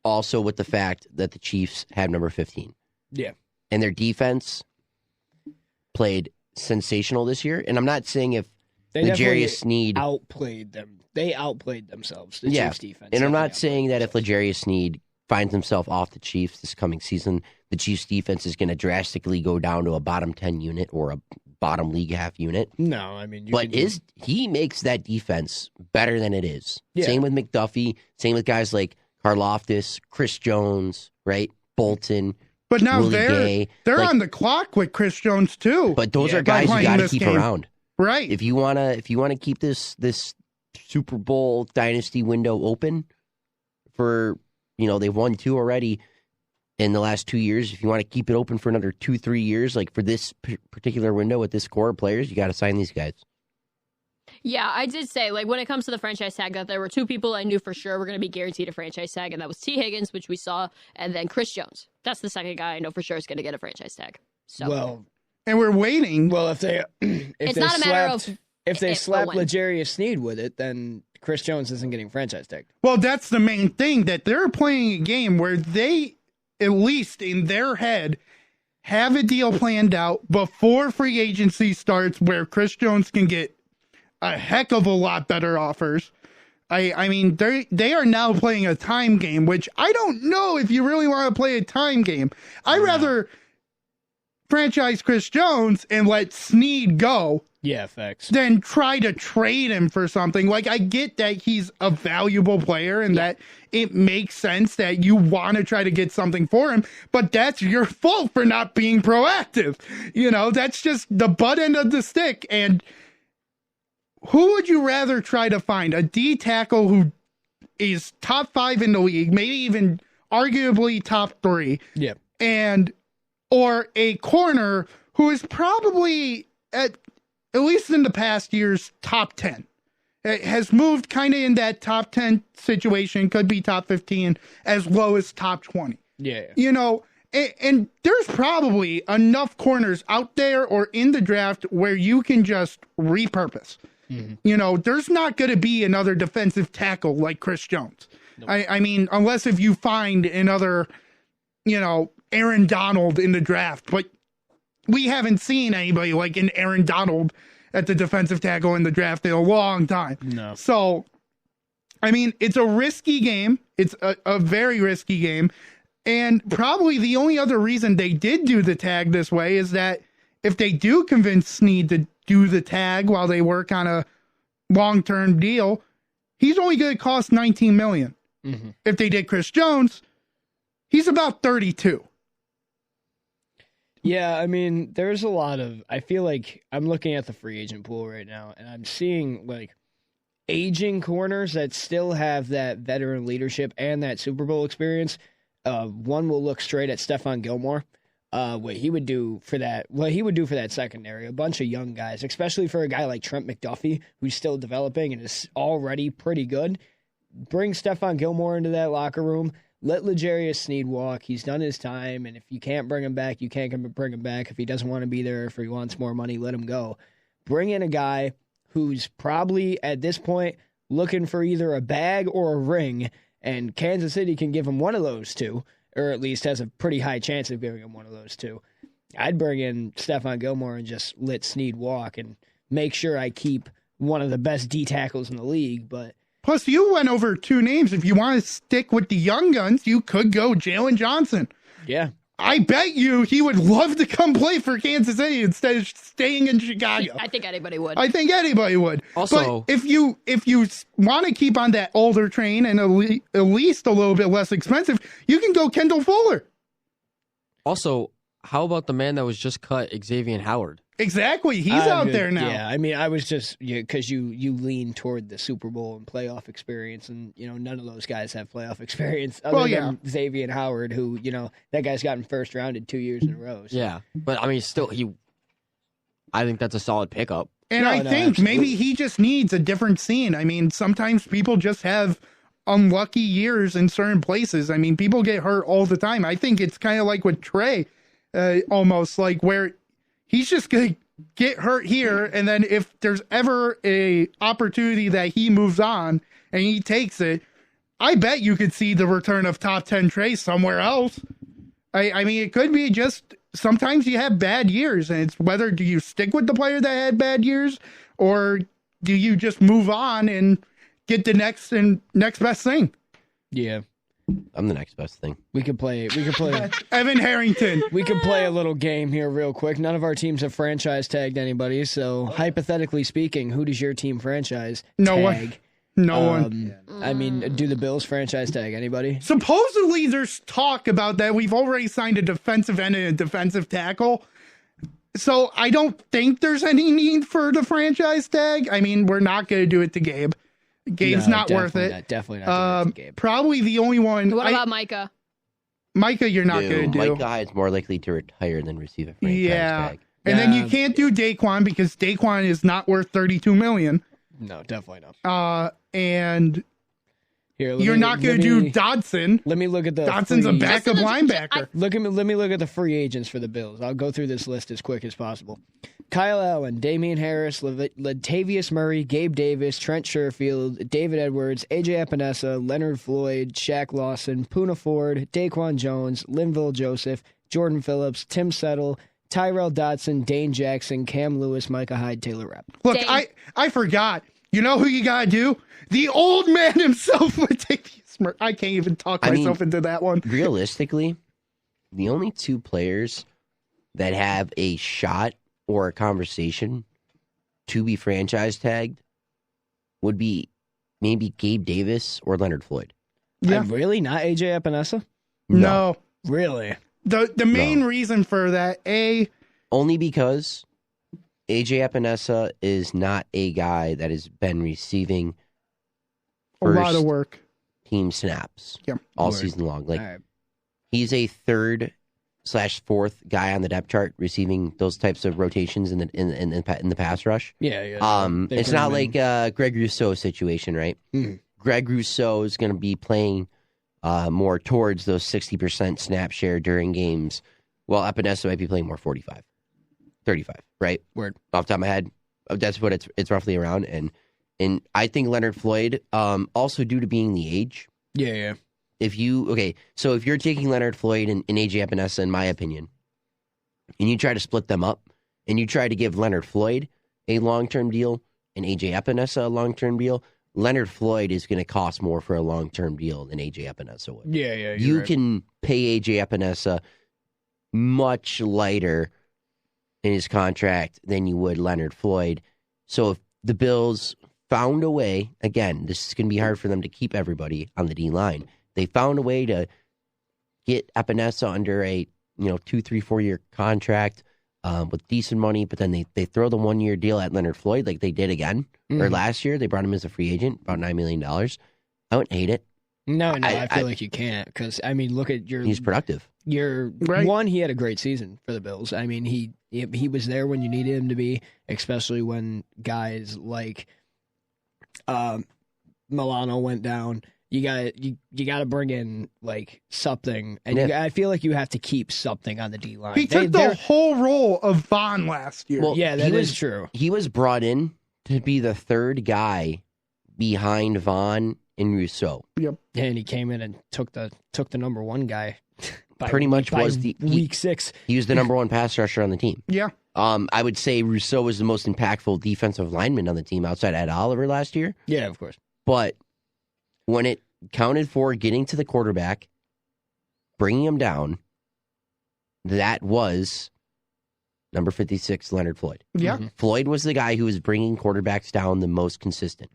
Also with the fact that the Chiefs have number 15. Yeah. And their defense played sensational this year. And I'm not saying if L'Jarius Sneed outplayed them. They outplayed themselves, the Chiefs defense. And I'm not saying that if L'Jarius Sneed finds himself off the Chiefs this coming season, the Chiefs defense is going to drastically go down to a bottom 10 unit or a bottom league half unit. No, I mean, he makes that defense better than it is. Yeah. Same with McDuffie, same with guys like Karlaftis, Chris Jones, right? Bolton. But now Willie they're Gay. on the clock with Chris Jones too. But those are guys you got to keep around, right? If you wanna keep this Super Bowl dynasty window open for, they've won 2 already in the last 2 years. If you want to keep it open for another 2-3 years, like for this particular window with this core of players, you got to sign these guys. Yeah, I did say, when it comes to the franchise tag, that there were 2 people I knew for sure were going to be guaranteed a franchise tag, and that was T. Higgins, which we saw, and then Chris Jones. That's the second guy I know for sure is going to get a franchise tag. So, and we're waiting. Well, if they slap when. L'Jarius Sneed with it, then Chris Jones isn't getting franchise tagged. Well, that's the main thing, that they're playing a game where they, at least in their head, have a deal planned out before free agency starts where Chris Jones can get a heck of a lot better offers. I mean, they are now playing a time game, which I don't know if you really want to play a time game. I'd rather franchise Chris Jones and let Snead go. Yeah, facts. Than try to trade him for something. Like, I get that he's a valuable player and that it makes sense that you want to try to get something for him, but that's your fault for not being proactive. You know, that's just the butt end of the stick. And who would you rather try to find? A D tackle who is top 5 in the league, maybe even arguably top 3. Yeah. Or a corner who is probably at least in the past years, top 10. It has moved kind of in that top 10 situation, could be top 15, as low as top 20. Yeah. You know, and there's probably enough corners out there or in the draft where you can just repurpose. Mm-hmm. You know, there's not going to be another defensive tackle like Chris Jones. Nope. I mean, unless if you find another, you know, Aaron Donald in the draft, but we haven't seen anybody like an Aaron Donald at the defensive tackle in the draft in a long time. No. So, I mean, it's a risky game. It's a very risky game. And probably the only other reason they did do the tag this way is that if they do convince Snead to do the tag while they work on a long-term deal, he's only going to cost $19 million. Mm-hmm. If they did Chris Jones, he's about 32. Yeah, I mean, there's a lot of, I feel like I'm looking at the free agent pool right now, and I'm seeing, like, aging corners that still have that veteran leadership and that Super Bowl experience. One will look straight at Stephon Gilmore, what he would do for that secondary. A bunch of young guys, especially for a guy like Trent McDuffie, who's still developing and is already pretty good. Bring Stephon Gilmore into that locker room. Let L'Jarius Snead walk. He's done his time, and if you can't bring him back, you can't bring him back. If he doesn't want to be there, if he wants more money, let him go. Bring in a guy who's probably, at this point, looking for either a bag or a ring, and Kansas City can give him one of those two, or at least has a pretty high chance of giving him one of those two. I'd bring in Stephon Gilmore and just let Snead walk and make sure I keep one of the best D tackles in the league, but... Plus, you went over 2 names. If you want to stick with the young guns, you could go Jalen Johnson. Yeah. I bet you he would love to come play for Kansas City instead of staying in Chicago. I think anybody would. Also, but if you want to keep on that older train and at least a little bit less expensive, you can go Kendall Fuller. Also, how about the man that was just cut, Xavier Howard? Exactly. He's out there now. Yeah, I mean, I was just, because you lean toward the Super Bowl and playoff experience, and, you know, none of those guys have playoff experience other than Xavier Howard, who, you know, that guy's gotten first rounded 2 years in a row. So. Yeah, but, I mean, still, I think that's a solid pickup. And I think maybe he just needs a different scene. I mean, sometimes people just have unlucky years in certain places. I mean, people get hurt all the time. I think it's kind of like with Trey, almost like where he's just going to get hurt here, and then if there's ever a opportunity that he moves on and he takes it, I bet you could see the return of top 10 Trey somewhere else. I mean, it could be just sometimes you have bad years, and it's whether do you stick with the player that had bad years, or do you just move on and get the next best thing? Yeah. I'm the next best thing. We could play Evan Harrington. We could play a little game here real quick. None of our teams have franchise tagged anybody, so hypothetically speaking, who does your team franchise tag? No one. I mean, do the Bills franchise tag anybody? Supposedly there's talk about that. We've already signed a defensive end and a defensive tackle. So I don't think there's any need for the franchise tag. I mean, we're not going to do it to Gabe. Gabe's not worth it. Definitely not doing it to Gabe. Probably the only one. What about Micah? Micah, you're not going to do. Micah is more likely to retire than receive a franchise tag. And then you can't do Daquan because Daquan is not worth $32 million. No, definitely not. And here, you're not going to do Dodson. Let me look at the Dodson's a backup linebacker. Let me look at the free agents for the Bills. I'll go through this list as quick as possible. Kyle Allen, Damian Harris, Latavius Murray, Gabe Davis, Trent Sherfield, David Edwards, AJ Epinesa, Leonard Floyd, Shaq Lawson, Poona Ford, Daquan Jones, Linville Joseph, Jordan Phillips, Tim Settle, Tyrell Dodson, Dane Jackson, Cam Lewis, Micah Hyde, Taylor Rapp. Look, I forgot. You know who you gotta do? The old man himself would take you. I can't even talk myself into that one. Realistically, the only two players that have a shot or a conversation to be franchise tagged would be maybe Gabe Davis or Leonard Floyd. Yeah. Really? Not AJ Epinesa? No. Really? The main reason for that, only because AJ Epinesa is not a guy that has been receiving a lot of work team snaps Yep. all season long. Like he's a 3rd/4th guy on the depth chart receiving those types of rotations in the pass rush. Yeah. It's not like Greg Rousseau situation, right? Greg Rousseau is going to be playing more towards those 60% snap share during games, while Epinesa might be playing more 45, 35, right? Word. Off the top of my head, that's what it's roughly around. And I think Leonard Floyd, also due to being the age. Yeah. If you're taking Leonard Floyd and AJ Epinesa, in my opinion, and you try to split them up, and you try to give Leonard Floyd a long-term deal and AJ Epinesa a long-term deal, Leonard Floyd is going to cost more for a long-term deal than AJ Epinesa would. Yeah. You can pay AJ Epinesa much lighter in his contract than you would Leonard Floyd. So if the Bills found a way, again, this is going to be hard for them to keep everybody on the D line. They found a way to get Epinesa under a 2, 3, 4 year contract with decent money, but then they throw the 1 year deal at Leonard Floyd like they did again. Or last year, they brought him as a free agent, about $9 million. I wouldn't hate it. No, I feel like you can't because look at your. He's productive. He had a great season for the Bills. I mean, he was there when you needed him to be, especially when guys like Milano went down. You got to bring in like something, and I feel like you have to keep something on the D line. He took the whole role of Vaughn last year. Well, yeah, that is true. He was brought in to be the 3rd guy behind Vaughn and Rousseau. Yep. And he came in and took the number 1 guy. Week 6. He was the number 1 pass rusher on the team. Yeah. I would say Rousseau was the most impactful defensive lineman on the team outside Ed Oliver last year. Yeah, of course. But when it counted for getting to the quarterback, bringing him down, that was number 56, Leonard Floyd. Yeah. Floyd was the guy who was bringing quarterbacks down the most consistent.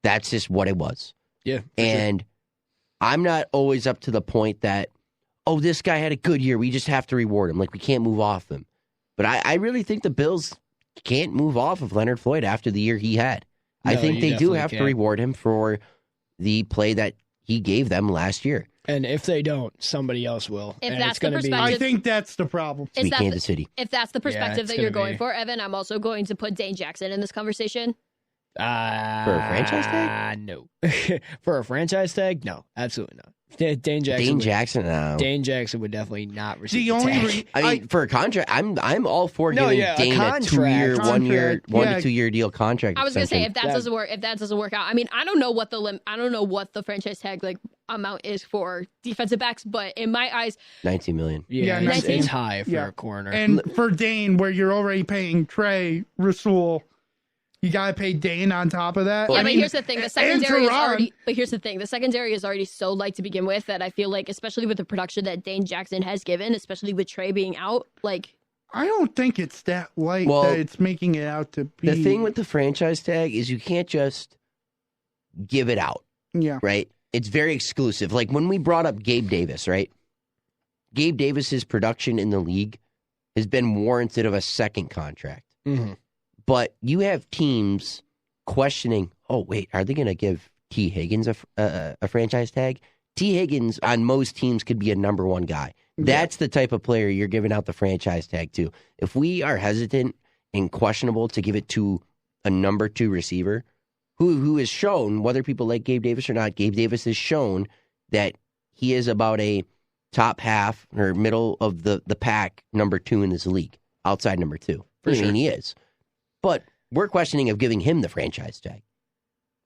That's just what it was. Yeah. And I'm not always up to the point that, this guy had a good year, we just have to reward him. Like, we can't move off him. But I really think the Bills can't move off of Leonard Floyd after the year he had. I think they do have to reward him for the play that he gave them last year. And if they don't, somebody else will. If and that's the perspective, I think that's the problem. Kansas City. If that's the perspective that you're going for, Evan, I'm also going to put Dane Jackson in this conversation. For a franchise tag? No. For a franchise tag? No, absolutely not. Dane Jackson. No. Dane Jackson would definitely not receive The only tag. I mean, for a contract, I'm all for giving Dane a 2-year, 1 year, 1 to 2 year deal contract. I was going to say if that doesn't work out. I mean, I don't know what the franchise tag amount is for defensive backs, but in my eyes, $19 million. Yeah, it's high for a corner. And for Dane, where you're already paying Trey, Rasul, you gotta pay Dane on top of that. Yeah, but here's the thing: the secondary is already. But here's the thing: the secondary is already so light to begin with that I feel like, especially with the production that Dane Jackson has given, especially with Trey being out, I don't think it's that light that it's making it out to be. The thing with the franchise tag is you can't just give it out. Yeah. Right. It's very exclusive. Like when we brought up Gabe Davis, right? Gabe Davis's production in the league has been warranted of a second contract. Mm-hmm. But you have teams questioning, are they going to give T. Higgins a franchise tag? T. Higgins on most teams could be a number 1 guy. That's the type of player you're giving out the franchise tag to. If we are hesitant and questionable to give it to a number 2 receiver who has shown, whether people like Gabe Davis or not, Gabe Davis has shown that he is about a top half or middle of the pack number 2 in this league, outside number 2. I mean, he is. But we're questioning of giving him the franchise tag,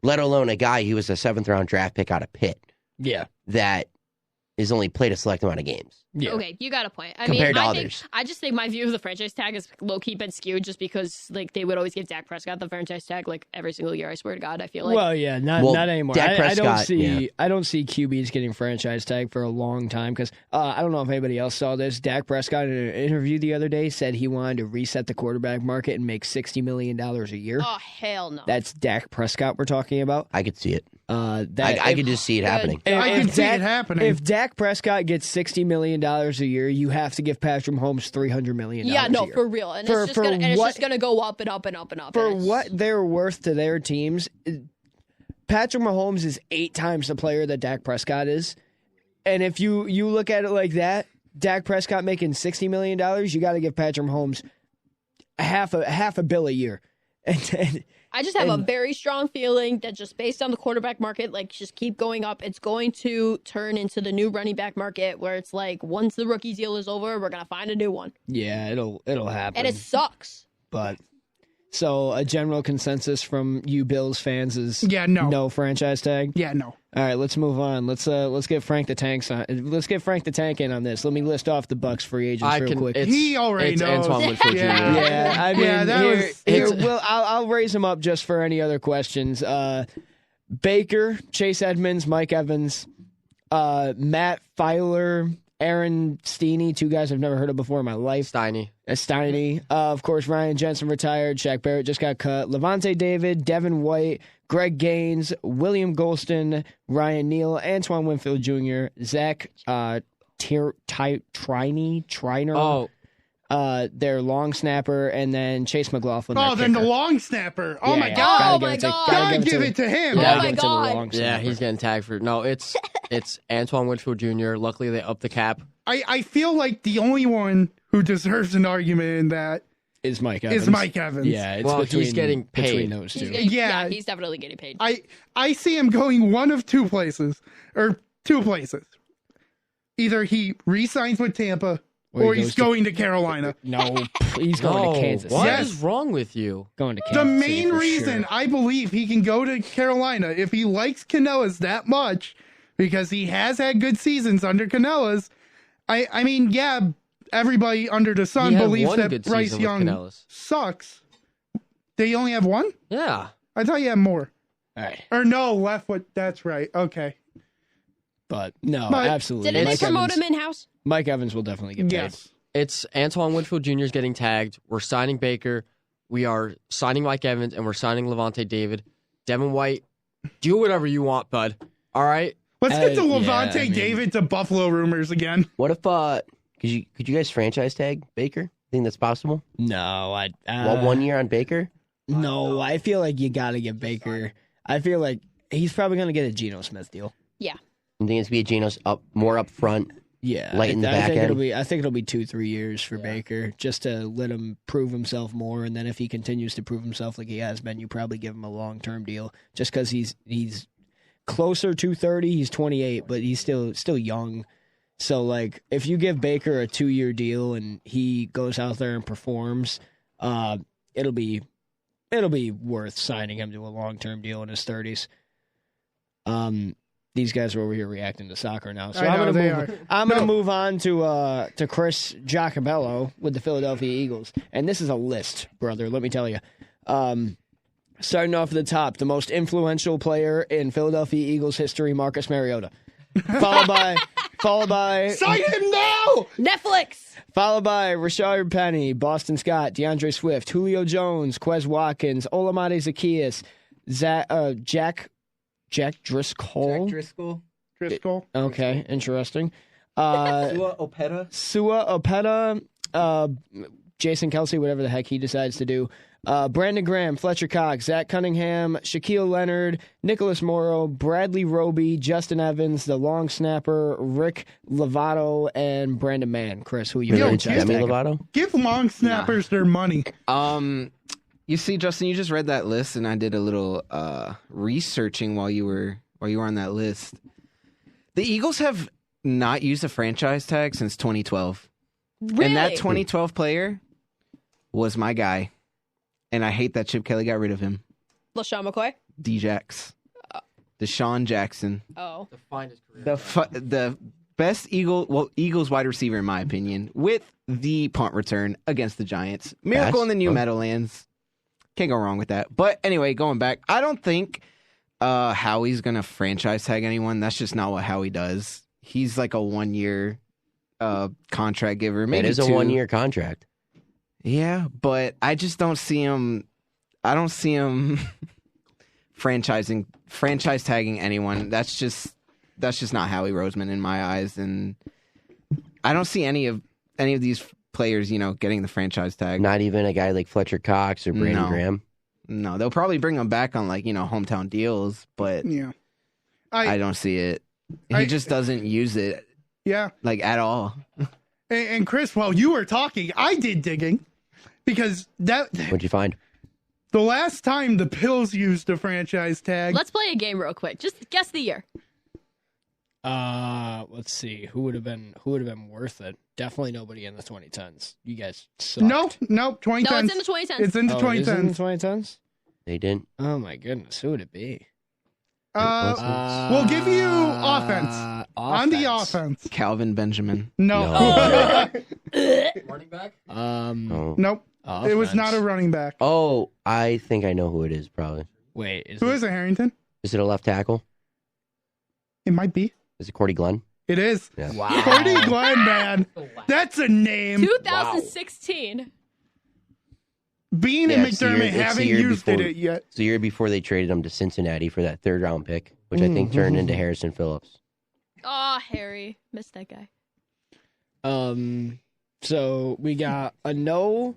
let alone a guy who was a 7th round draft pick out of Pitt. Yeah. That is only played a select amount of games. Yeah. Okay, you got a point. Compared to I others. I just think my view of the franchise tag is low key been skewed just because like they would always give Dak Prescott the franchise tag like every single year. I swear to God, I feel like. Well, yeah, not anymore. Dak I don't Prescott, see yeah. I don't see QBs getting franchise tag for a long time because I don't know if anybody else saw this. Dak Prescott in an interview the other day said he wanted to reset the quarterback market and make $60 million a year. Oh hell no. That's Dak Prescott we're talking about. I could see it. I could just see it happening. I can see it happening. If Dak Prescott gets $60 million a year, you have to give Patrick Mahomes $300 million yeah, a no, year. for real, and it's just gonna go up and up and up and up. For and it's- what they're worth to their teams, Patrick Mahomes is 8 times the player that Dak Prescott is. And if you look at it like that, Dak Prescott making $60 million, you got to give Patrick Mahomes half a bill a year. And I just have a very strong feeling that just based on the quarterback market, like just keep going up. It's going to turn into the new running back market where it's like once the rookie deal is over, we're gonna find a new one. yeah, it'll happen. And it sucks. But so a general consensus from you Bills fans is no franchise tag. Yeah, no. All right, let's move on. Let's get Frank the Tank in on this. Let me list off the Bucks free agents real quick. He already knows. Antoine Winfield Jr. Yeah, I mean, that I'll raise them up just for any other questions. Baker, Chase Edmonds, Mike Evans, Matt Filer, Aaron Steeney, 2 guys I've never heard of before in my life. Steiny. Of course, Ryan Jensen retired. Shaq Barrett just got cut. Levante David, Devin White, Greg Gaines, William Golston, Ryan Neal, Antoine Winfield Jr., Zach Triner. Their long snapper, and then Chase McLaughlin. Oh, then the long snapper. Oh, my God. Oh, my God. Gotta give it to him. Oh, my God. Yeah, he's getting tagged for. No, it's Antoine Winfield Jr. Luckily, they upped the cap. I feel like the only one who deserves an argument in that is Mike Evans. Yeah, it's he's getting paid. between those two. He's definitely getting paid. I see him going one of two places. Either he re-signs with Tampa or he's going to Carolina. No, he's going to Kansas. What is wrong with you? Going to Kansas. The main City reason sure. I believe he can go to Carolina if he likes Canellas that much, because he has had good seasons under Canellas. I mean, yeah, everybody under the sun believes that Bryce Young sucks. They only have one? Yeah. I thought you had more. All right. Or no, left foot. That's right. Okay. But absolutely. Didn't they promote him in-house? Mike Evans will definitely get paid. Yes. It's Antoine Winfield Jr. is getting tagged. We're signing Baker. We are signing Mike Evans, and we're signing Levante David. Devin White, do whatever you want, bud. All right? Let's get the Levante David to Buffalo rumors again. What if could you guys franchise tag Baker? Think that's possible? No, 1 year on Baker? No, I feel like you got to get Baker. I feel like he's probably going to get a Geno Smith deal. Yeah. You think it's be a Geno's more up front? Yeah, light in the back end. I think it'll be 2-3 years for Baker, just to let him prove himself more. And then if he continues to prove himself like he has been, you probably give him a long-term deal. Just because he's closer to 30, he's 28, but he's still young. So like, if you give Baker a 2-year deal and he goes out there and performs, it'll be worth signing him to a long-term deal in his 30s. These guys are over here reacting to soccer now, so I'm gonna move on to Chris Giacobello with the Philadelphia Eagles, and this is a list, brother. Let me tell you. Starting off at the top, the most influential player in Philadelphia Eagles history, Marcus Mariota, followed by sign him now. Netflix. Followed by Rashard Penny, Boston Scott, DeAndre Swift, Julio Jones, Quez Watkins, Olamide Zaccheaus, Jack Driscoll. Driscoll. Okay, interesting. Sua Opeta, Jason Kelsey, whatever the heck he decides to do. Brandon Graham, Fletcher Cox, Zach Cunningham, Shaquille Leonard, Nicholas Morrow, Bradley Roby, Justin Evans, the long snapper, Rick Lovato, and Brandon Mann. Chris, who are you Demi Lovato? Give long snappers their money. You see, Justin, you just read that list, and I did a little researching while you were on that list. The Eagles have not used a franchise tag since 2012. Really? And that 2012 player was my guy. And I hate that Chip Kelly got rid of him. LaShawn McCoy? D-Jax. Deshaun Jackson. Oh. Defined his career. The Eagles wide receiver in my opinion, with the punt return against the Giants. Miracle in the New Meadowlands. Can't go wrong with that. But anyway, going back, I don't think Howie's gonna franchise tag anyone. That's just not what Howie does. He's like a 1-year contract giver. Maybe it is a 1-year contract. Yeah, but I just don't see him. I don't see him franchise tagging anyone. That's just not Howie Roseman in my eyes, and I don't see any of these players, getting the franchise tag. Not even a guy like Fletcher Cox or Brandon Graham. No, they'll probably bring him back on hometown deals, but Yeah. I don't see it. He just doesn't use it. Yeah. At all. And Chris, while you were talking, I did digging because What'd you find? the last time the Pills used a franchise tag. Let's play a game real quick. Just guess the year. Let's see. Who would have been worth it? Definitely nobody in the 2010s. You guys sucked. No, 2010s. No, it's in the 2010s. It's in the 2010s. It is in the 2010s? They didn't. Oh my goodness, who would it be? We'll give you offense. On the offense. Calvin Benjamin. No. Running back? Nope. It was Offense. not a running back. Oh, I think I know who it is. Probably. Wait, Who is it, Harrington? Is it a left tackle? It might be. Is it Cordy Glenn? It is. Yeah. Wow. Cordy Glenn, man. That's a name. 2016. Bean and it's the McDermott year- it's the haven't year used before- it yet. It's the year before they traded him to Cincinnati for that 3rd-round pick, which I think turned into Harrison Phillips. Oh, Harry. Missed that guy. So we got a no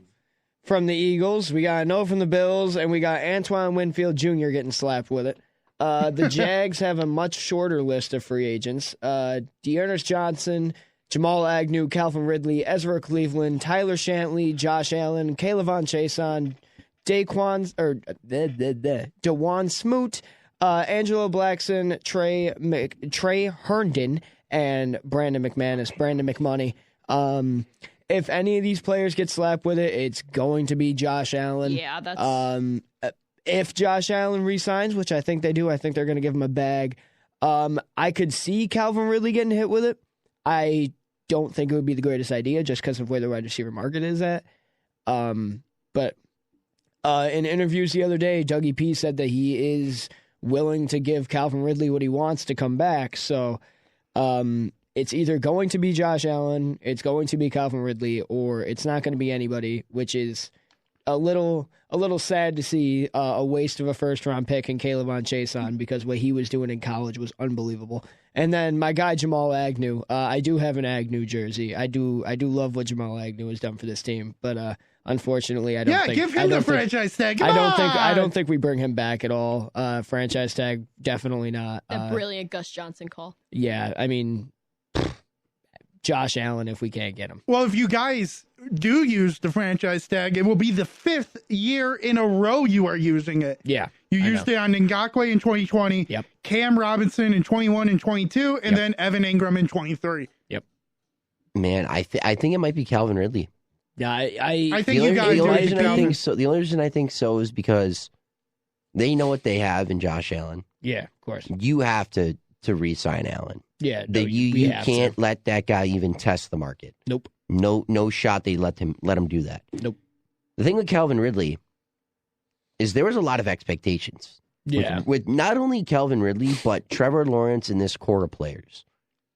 from the Eagles, we got a no from the Bills, and we got Antoine Winfield Jr. getting slapped with it. The Jags have a much shorter list of free agents. Dearness Johnson, Jamal Agnew, Calvin Ridley, Ezra Cleveland, Tyler Shantley, Josh Allen, Kayvon Chason, DeJuan Smoot, Angelo Blackson, Trey Herndon, and Brandon McMoney. If any of these players get slapped with it, it's going to be Josh Allen. Yeah, that's... If Josh Allen resigns, which I think they do, I think they're going to give him a bag. I could see Calvin Ridley getting hit with it. I don't think it would be the greatest idea just because of where the wide receiver market is at. But in interviews the other day, Dougie P said that he is willing to give Calvin Ridley what he wants to come back. So it's either going to be Josh Allen, it's going to be Calvin Ridley, or it's not going to be anybody, which is a little sad to see a waste of a 1st-round pick in Kayvon Chason because what he was doing in college was unbelievable. And then my guy Jamal Agnew, I do have an Agnew jersey. I do love what Jamal Agnew has done for this team, but unfortunately, I don't think give him the franchise tag. I don't think we bring him back at all. Franchise tag, definitely not. That brilliant Gus Johnson call. Yeah, I mean, Josh Allen if we can't get him. Well, if you guys do use the franchise tag, it will be the 5th year in a row you are using it. Yeah. You used it on Ngakoue in 2020, Yep. Cam Robinson in 21 and 22, and then Evan Ingram in 23. Yep. Man, I think it might be Calvin Ridley. Yeah, I think The you only, guys the only are reason I Calvin. think so. The only reason I think so is because they know what they have in Josh Allen. yeah, of course. You have to re-sign Allen. Yeah, That you have can't to. let that guy even test the market. Nope. No shot they let him do that. Nope. The thing with Calvin Ridley is there was a lot of expectations. Yeah. With not only Calvin Ridley, but Trevor Lawrence and this core of players,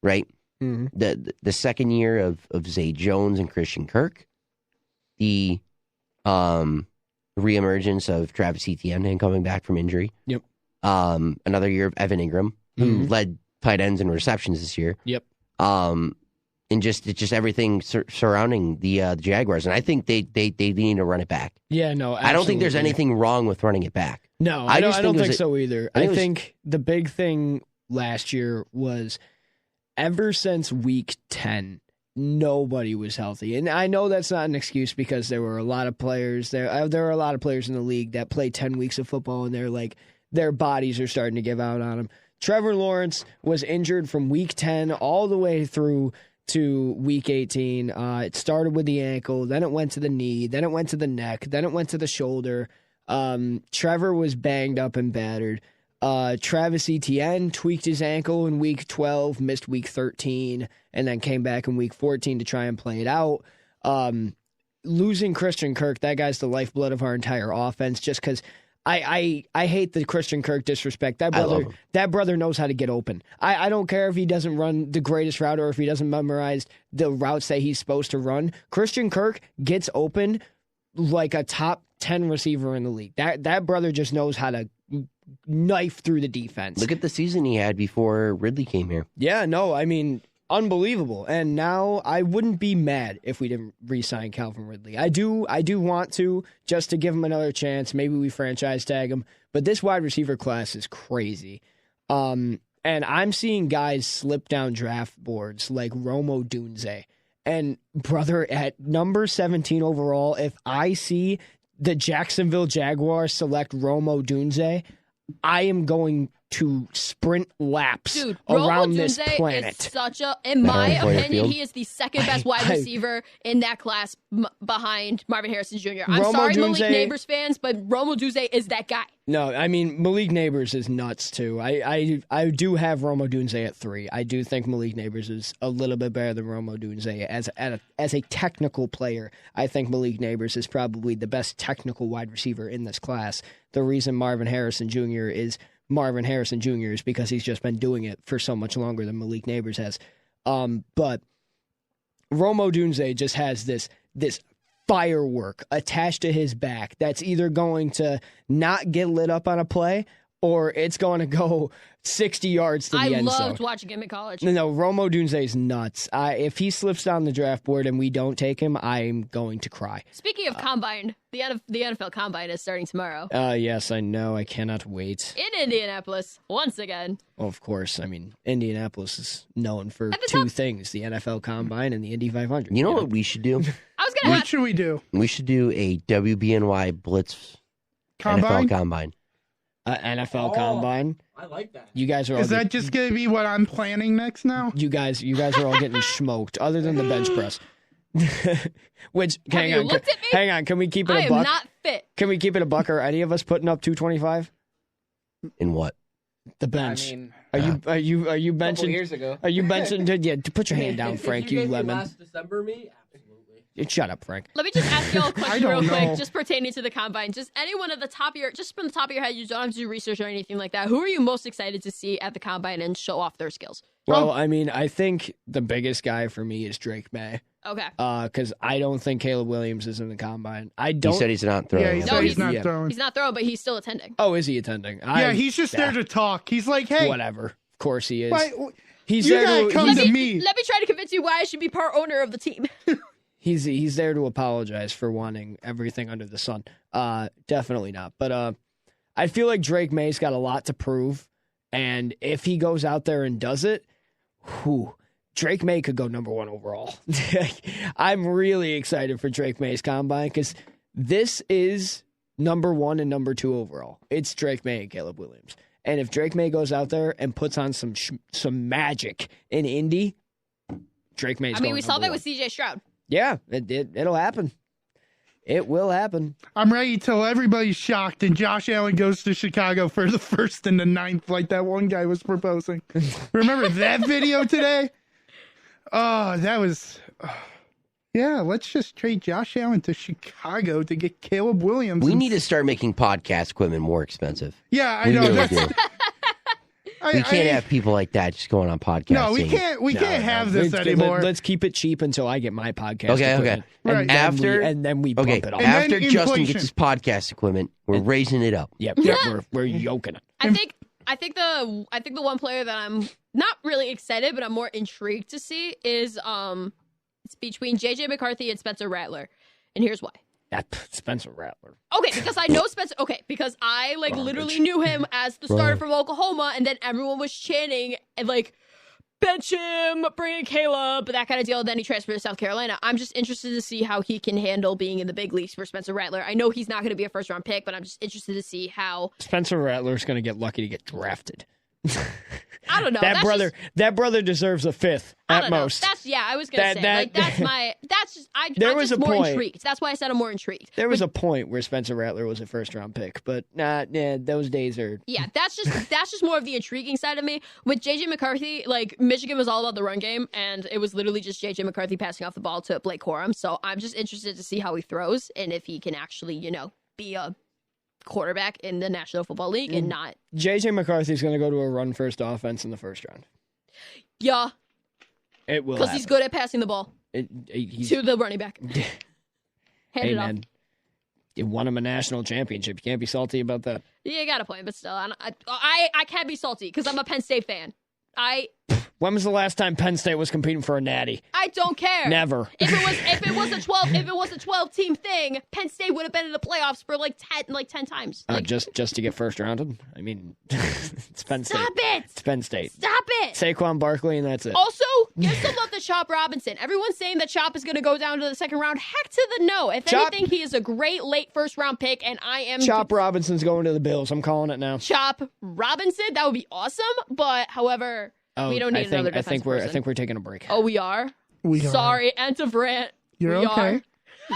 right? Mm-hmm. The second year of Zay Jones and Christian Kirk, the reemergence of Travis Etienne and coming back from injury. Yep. Another year of Evan Ingram, who led tight ends and receptions this year. Yep. And just everything surrounding the Jaguars, and I think they need to run it back. Yeah, no, I don't think there's absolutely. anything wrong with running it back. No, I I just don't think it think was so either. I think it I was- think the big thing last year was ever since week 10, nobody was healthy. And I know that's not an excuse because there were a lot of players there. There are a lot of players in the league that play 10 weeks of football and they're like, their bodies are starting to give out on them. Trevor Lawrence was injured from week 10 all the way through to week 18. It started with the ankle, then it went to the knee, then it went to the neck, then it went to the shoulder. Trevor was banged up and battered. Travis Etienne tweaked his ankle in week 12, missed week 13, and then came back in week 14 to try and play it out. Losing Christian Kirk, that guy's the lifeblood of our entire offense, just because I hate the Christian Kirk disrespect. That brother knows how to get open. I don't care if he doesn't run the greatest route or if he doesn't memorize the routes that he's supposed to run. Christian Kirk gets open like a top 10 receiver in the league. That brother just knows how to knife through the defense. Look at the season he had before Ridley came here. Yeah, no, I mean, unbelievable. And now I wouldn't be mad if we didn't re-sign Calvin Ridley. I do want to, just to give him another chance. Maybe we franchise tag him. But this wide receiver class is crazy. And I'm seeing guys slip down draft boards like Rome Odunze. And brother, at number 17 overall, if I see the Jacksonville Jaguars select Rome Odunze, I am going to sprint laps around this planet. Is such a, in my opinion, he is the second best wide receiver in that class behind Marvin Harrison Jr. I'm sorry, Malik Neighbors fans, but Rome Odunze is that guy. No, I mean, Malik Neighbors is nuts, too. I do have Rome Odunze at 3. I do think Malik Neighbors is a little bit better than Rome Odunze. As a technical player, I think Malik Neighbors is probably the best technical wide receiver in this class. The reason Marvin Harrison Jr. is Marvin Harrison Jr. is because he's just been doing it for so much longer than Malik Neighbors has. But Rome Odunze just has this firework attached to his back that's either going to not get lit up on a play or it's going to go 60 yards to the end zone. I loved watching him in college. No, Rome Odunze is nuts. If he slips down the draft board and we don't take him, I'm going to cry. Speaking of Combine, the NFL Combine is starting tomorrow. Yes, I know. I cannot wait. In Indianapolis, once again. Well, of course. I mean, Indianapolis is known for two things, the NFL Combine and the Indy 500. You know what we should do? What should we do? We should do a WBNY Blitz Combine? NFL Combine. NFL Combine. I like that. You guys are all Is that just going to be what I'm planning next now? You guys are all getting smoked, other than the bench press. Which hang on, can we keep it a buck? I am not fit. Can we keep it a buck? Are any of us putting up 225? In what? The bench. I mean, are you benching? couple years ago. Are you benching? Yeah, put your hand down, Frank. You lemon. Last December, me. Shut up, Frank. Let me just ask you all a question real know. quick, just pertaining to the Combine. Just anyone at the top of just from the top of your head, you don't have to do research or anything like that. Who are you most excited to see at the Combine and show off their skills? Well, I mean, I think the biggest guy for me is Drake May. Okay. Because I don't think Caleb Williams is in the Combine. I don't. He said he's not throwing. Yeah, he said he's not throwing. He's not throwing, but he's still attending. Oh, is he attending? Yeah, he's just there to talk. He's like, hey. Whatever. Of course he is. He's there to come to me. Let me try to convince you why I should be part owner of the team. He's there to apologize for wanting everything under the sun. Definitely not. But I feel like Drake May's got a lot to prove, and if he goes out there and does it, Drake May could go number 1 overall. I'm really excited for Drake May's Combine because this is number 1 and number 2 overall. It's Drake May and Caleb Williams. And if Drake May goes out there and puts on some magic in Indy, Drake May's going we saw that 1. with CJ Stroud. Yeah, it'll happen. It will happen. I'm ready till everybody's shocked and Josh Allen goes to Chicago for the 1st and the 9th like that one guy was proposing. Remember that video today? Oh, that was... yeah, let's just trade Josh Allen to Chicago to get Caleb Williams. We need to start making podcast equipment more expensive. Yeah, I know. Really do. We can't have people like that just going on podcasts. No, we can't. We can't have this anymore. Let's keep it cheap until I get my podcast. Okay. Right. And then we bump it up. After Justin inflation. gets his podcast equipment, we're raising it up. Yep. We're yoking it. I think the one player that I'm not really excited, but I'm more intrigued to see is it's between JJ McCarthy and Spencer Rattler, and here's why. Spencer Rattler. Okay, because I know Spencer. Okay, because I literally knew him as the starter from Oklahoma, and then everyone was chanting and bench him, bring in Caleb, that kind of deal. Then he transferred to South Carolina. I'm just interested to see how he can handle being in the big leagues for Spencer Rattler. I know he's not going to be a first round pick, but I'm just interested to see how Spencer Rattler's going to get lucky to get drafted. I don't know. That brother deserves a fifth at most. I was gonna say that's just There I'm was just a more point. intrigued. That's why I said I'm more intrigued. There was a point where Spencer Rattler was a first-round pick, but those days are. Yeah, that's just more of the intriguing side of me. With JJ McCarthy, like Michigan was all about the run game, and it was literally just JJ McCarthy passing off the ball to Blake Corum. So I'm just interested to see how he throws and if he can actually, be a quarterback in the National Football League and not. JJ McCarthy's going to go to a run-first offense in the first round. Yeah. It will. Because he's good at passing the ball to the running back. Hand it off. Man, you won him a national championship. You can't be salty about that. Yeah, you got a point, but still, I can't be salty because I'm a Penn State fan. When was the last time Penn State was competing for a natty? I don't care. Never. If it was a 12-team thing, Penn State would have been in the playoffs for like 10 times. Just to get first rounded? I mean, it's Penn State. Stop it. It's Penn State. Stop it. Saquon Barkley, and that's it. Also, give some love to Chop Robinson. Everyone's saying that Chop is going to go down to the second round. Heck to the no. If anything, he is a great late first round pick, and I am. Chop Robinson's going to the Bills. I'm calling it now. Chop Robinson, that would be awesome. But however. We don't need another defensive person. I think we're taking a break. Oh, we are? Sorry, end of rant. You're okay.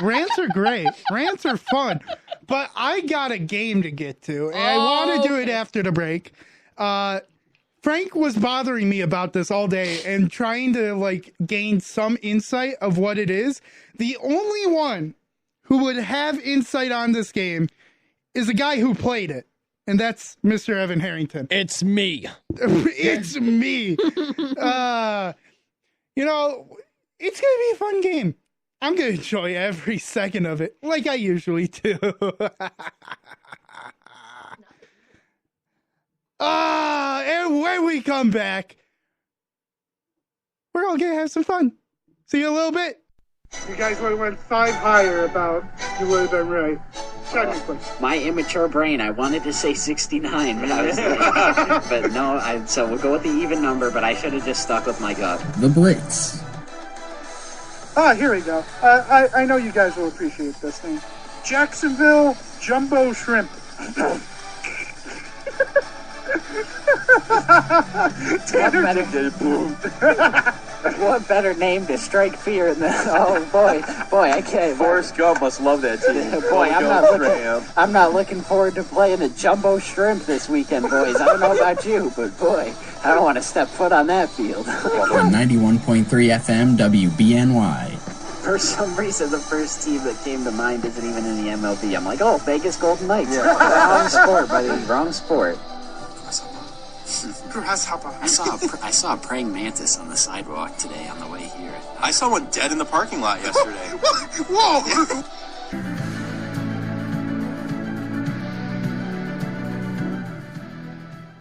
Rants are great. Rants are fun. But I got a game to get to, and I want to do it after the break. Frank was bothering me about this all day and trying to gain some insight of what it is. The only one who would have insight on this game is a guy who played it. And that's Mr. Evan Harrington. It's me. It's me. It's going to be a fun game. I'm going to enjoy every second of it, like I usually do. And when we come back, we're all going to have some fun. See you in a little bit. You guys would have went 5 higher about you would have been right. My immature brain, I wanted to say 69, but I was but no, so we'll go with the even number, but I should have just stuck with my gut. The Blitz. Here we go. I know you guys will appreciate this thing. Jacksonville Jumbo Shrimp. What better name to strike fear than boy, I can't. Forrest Gump must love that team. Boy, I'm not looking forward to playing the Jumbo Shrimp this weekend, boys. I don't know about you, but boy, I don't want to step foot on that field. On 91.3 FM WBNY. For some reason, the first team that came to mind isn't even in the MLB. I'm like, Vegas Golden Knights. Yeah. Wrong sport, buddy. Wrong sport. Grasshopper. I saw a praying mantis on the sidewalk today on the way here. I saw one dead in the parking lot yesterday. Whoa!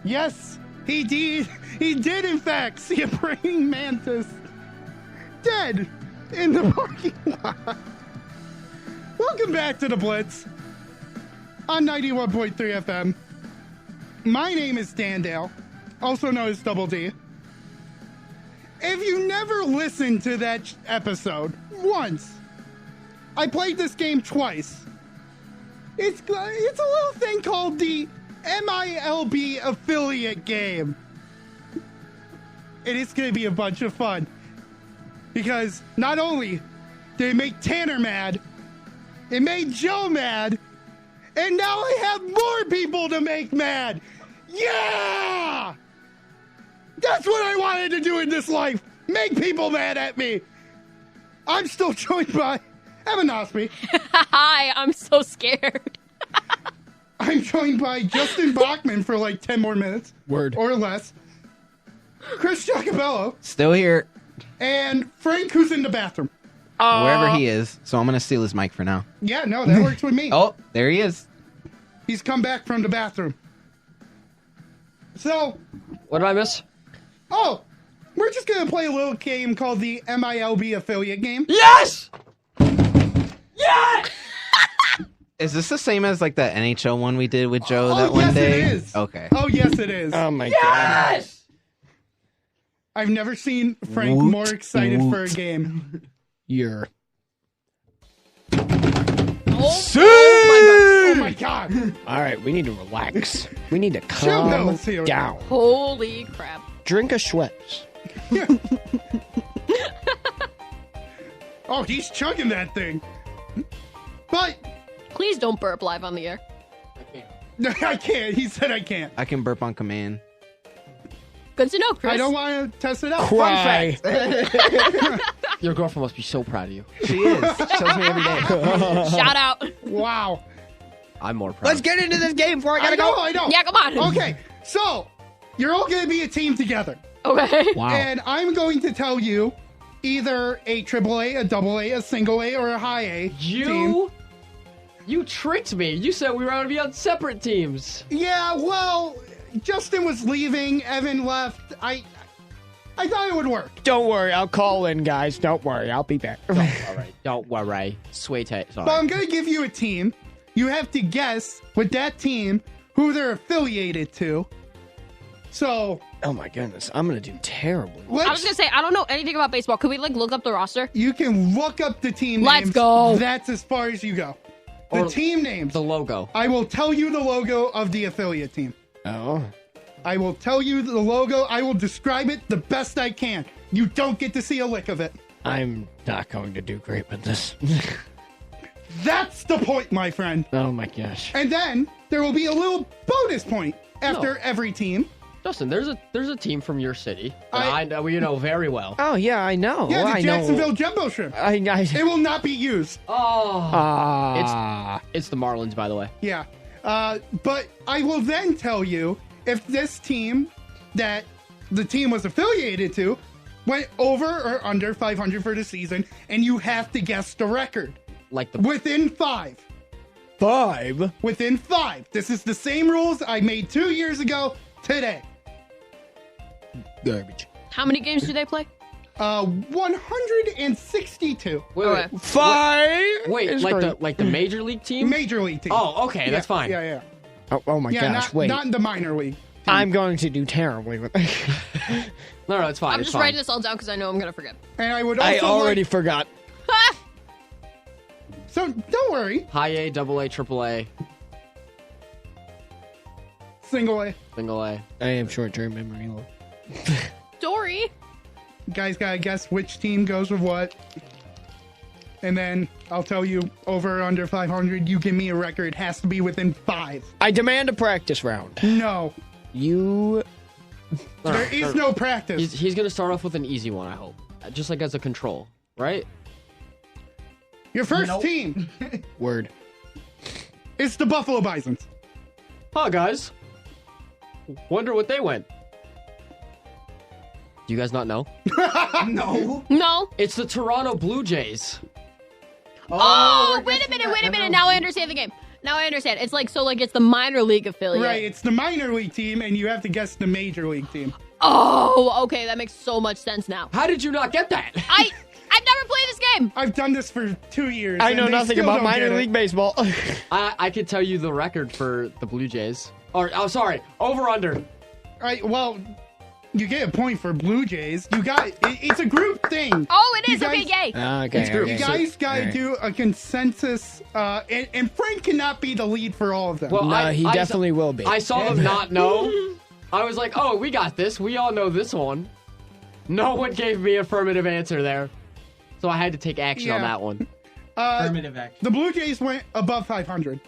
Yes, he did. He did, in fact, see a praying mantis dead in the parking lot. Welcome back to the Blitz on 91.3 FM. My name is Dan Dale, also known as Double D. If you never listened to that episode once, I played this game twice. It's a little thing called the MILB affiliate game. And it's going to be a bunch of fun. Because not only did it make Tanner mad, it made Joe mad, and now I have more people to make mad. Yeah! That's what I wanted to do in this life. Make people mad at me. I'm still joined by Evan Osby. Hi, I'm so scared. I'm joined by Justin Bachman for 10 more minutes. Word. Or less. Chris Giacobello. Still here. And Frank, who's in the bathroom. Wherever he is. So I'm going to steal his mic for now. Yeah, no, that works with me. Oh, there he is. He's come back from the bathroom. So. What did I miss? Oh, we're just going to play a little game called the MILB affiliate game. Yes! Yes! Is this the same as that NHL one we did with Joe that one yes, day? It is. Okay. Oh, yes, it is. Oh, my God. I've never seen Frank more excited for a game. You're. Oh my my God. All right, we need to relax. We need to Chill calm pills here. down. Holy crap. Drink a Schweppes. Oh, he's chugging that thing. But Please don't burp live on the air. I can't. He said I can't. I can burp on command. Good to know, Chris. I don't want to test it out. Cry. Your girlfriend must be so proud of you. She is. She tells me every day. Shout out. Wow. I'm more proud. Let's get into this game before I gotta go. I know. Yeah, come on. Okay, so you're all going to be a team together. Okay. Wow. And I'm going to tell you either a AAA, a AA, a single A, or a high A team. You tricked me. You said we were going to be on separate teams. Yeah, well, Justin was leaving. Evan left. I thought it would work. Don't worry, I'll call in, guys. Don't worry, I'll be back. All right. Don't worry. Sweet. Sorry. But I'm going to give you a team. You have to guess with that team who they're affiliated to. So, Oh my goodness, I'm gonna do terribly. I was gonna say I don't know anything about baseball. Could we look up the roster? You can look up the team Let's names. go. That's as far as you go. The team names. The logo. I will tell you the logo of the affiliate team. Oh. I will tell you the logo. I will describe it the best I can. You don't get to see a lick of it. I'm not going to do great with this. That's the point, my friend. Oh my gosh. And then there will be a little bonus point after every team. Justin, there's a team from your city that I know you know very well. Oh yeah, I know. Yeah, the I Jacksonville know. Jumbo Shrimp. It will not be used. It's the Marlins, by the way. Yeah. But I will then tell you if this team that the team was affiliated to went over or under 500 for the season, and you have to guess the record. Like the within 5. 5? Within 5. This is the same rules I made 2 years ago today. Garbage. How many games do they play? 162. Wait. 5. Wait, like the major league team? Major league team. Oh, okay, that's fine. Yeah. Oh my gosh, not, wait. Not in the minor league. I'm going to do terribly with No, it's fine. I'm just writing this all down because I know I'm gonna forget. And I would also I already forgot. So don't worry. High A, double A, triple A, Single A. single A. I am short-term memory loss. Dory. You guys gotta guess which team goes with what. And then I'll tell you over or under 500. You give me a record. It has to be within 5. I demand a practice round. No. You. There is no practice. He's gonna start off with an easy one, I hope. Just like as a control, right? Your first team Word. is the Buffalo Bisons. Huh, guys? Wonder what they went. Do you guys not know? No. It's the Toronto Blue Jays. Oh, wait a minute. Now I understand the game. Now I understand. It's like it's the minor league affiliate. Right, it's the minor league team, and you have to guess the major league team. Oh, okay, that makes so much sense now. How did you not get that? I've never played this game. I've done this for 2 years. I and know they nothing still about don't minor get it. league baseball. I could tell you the record for the Blue Jays. Sorry, over under. All right, well, you get a point for Blue Jays. You got it's a group thing. Oh, it You is. Okay, guys- yay. Okay. It's group. You guys gotta do a consensus, and Frank cannot be the lead for all of them. Well, No, he definitely will be. I saw them not know. I was like, oh, we got this. We all know this one. No one gave me affirmative answer there. So I had to take action on Yeah. that one. Affirmative action. The Blue Jays went above 500.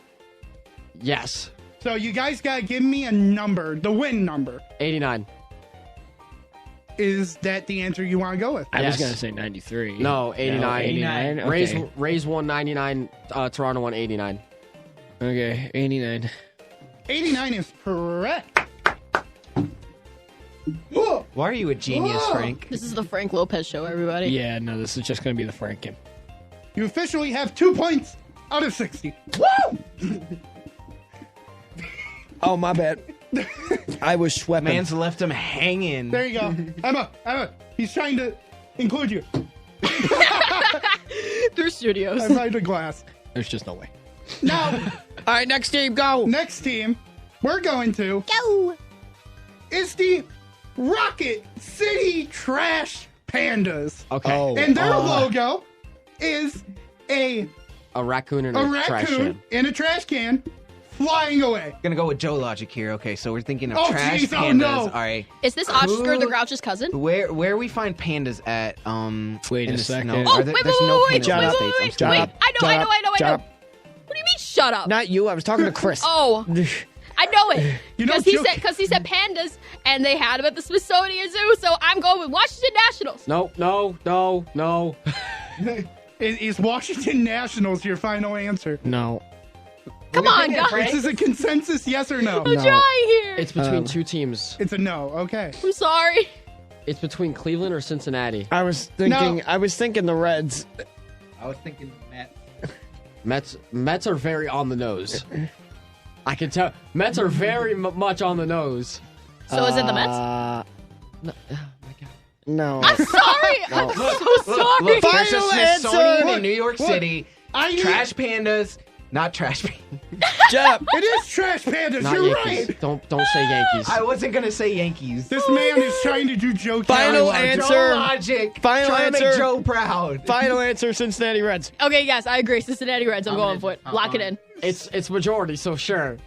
Yes. So you guys gotta give me a number. The win number. 89. Is that the answer you want to go with? I was Yes. going to say 93. No, 89. No, 89. Okay. Rays won 99. Toronto won 89. Okay, 89. 89 is correct. Why are you a genius, Frank? This is the Frank Lopez show, everybody. Yeah, no, this is just going to be the Frank game. You officially have 2 points out of 60. Woo! Oh, my bad. I was swept. Man's left him hanging. There you go. Emma, he's trying to include you. Through studios. I'm behind the glass. There's just no way. Now, All right, next team, go. next team we're going to Go. is the Rocket City Trash Pandas. Okay. Oh, And their logo is a A raccoon in a trash raccoon can. in a trash can flying away. Gonna go with Joe logic here. Okay, so we're thinking of Oh, trash jeez, pandas. oh, no. All right. Is this Oscar the Grouch's cousin? Where we find pandas at? Wait in a the second. snow? Oh, Are there- wait, there's wait, no wait, pandas in the wait, States. I'm wait, sorry. wait. I know. What do you mean, shut up? Not you. I was talking to Chris. Oh, I know it. You know, Because he said pandas, and they had them at the Smithsonian Zoo, so I'm going with Washington Nationals. No. Is Washington Nationals your final answer? No. Come on, guys. This is a consensus, yes or no? I'm trying here. It's between two teams. It's a no. Okay. I'm sorry. It's between Cleveland or Cincinnati. I was thinking the Reds. I was thinking Mets. Mets are very on the nose. I can tell. Mets are very much on the nose. So is it the Mets? No. I'm sorry. I'm so sorry. Look, there's a Final Smithsonian answer. in New York City. Trash pandas, not trash pandas. Jeff. It is trash pandas. Not You're Yankees. right. Don't say Yankees. I wasn't gonna say Yankees. This man is trying to do Joe Final Kelly logic. answer. Joe logic. Final Trying to answer. make Joe proud. Final answer, Cincinnati Reds. Okay, yes, I agree. Cincinnati Reds. I'm going for it. Lock it in. It's majority, so sure.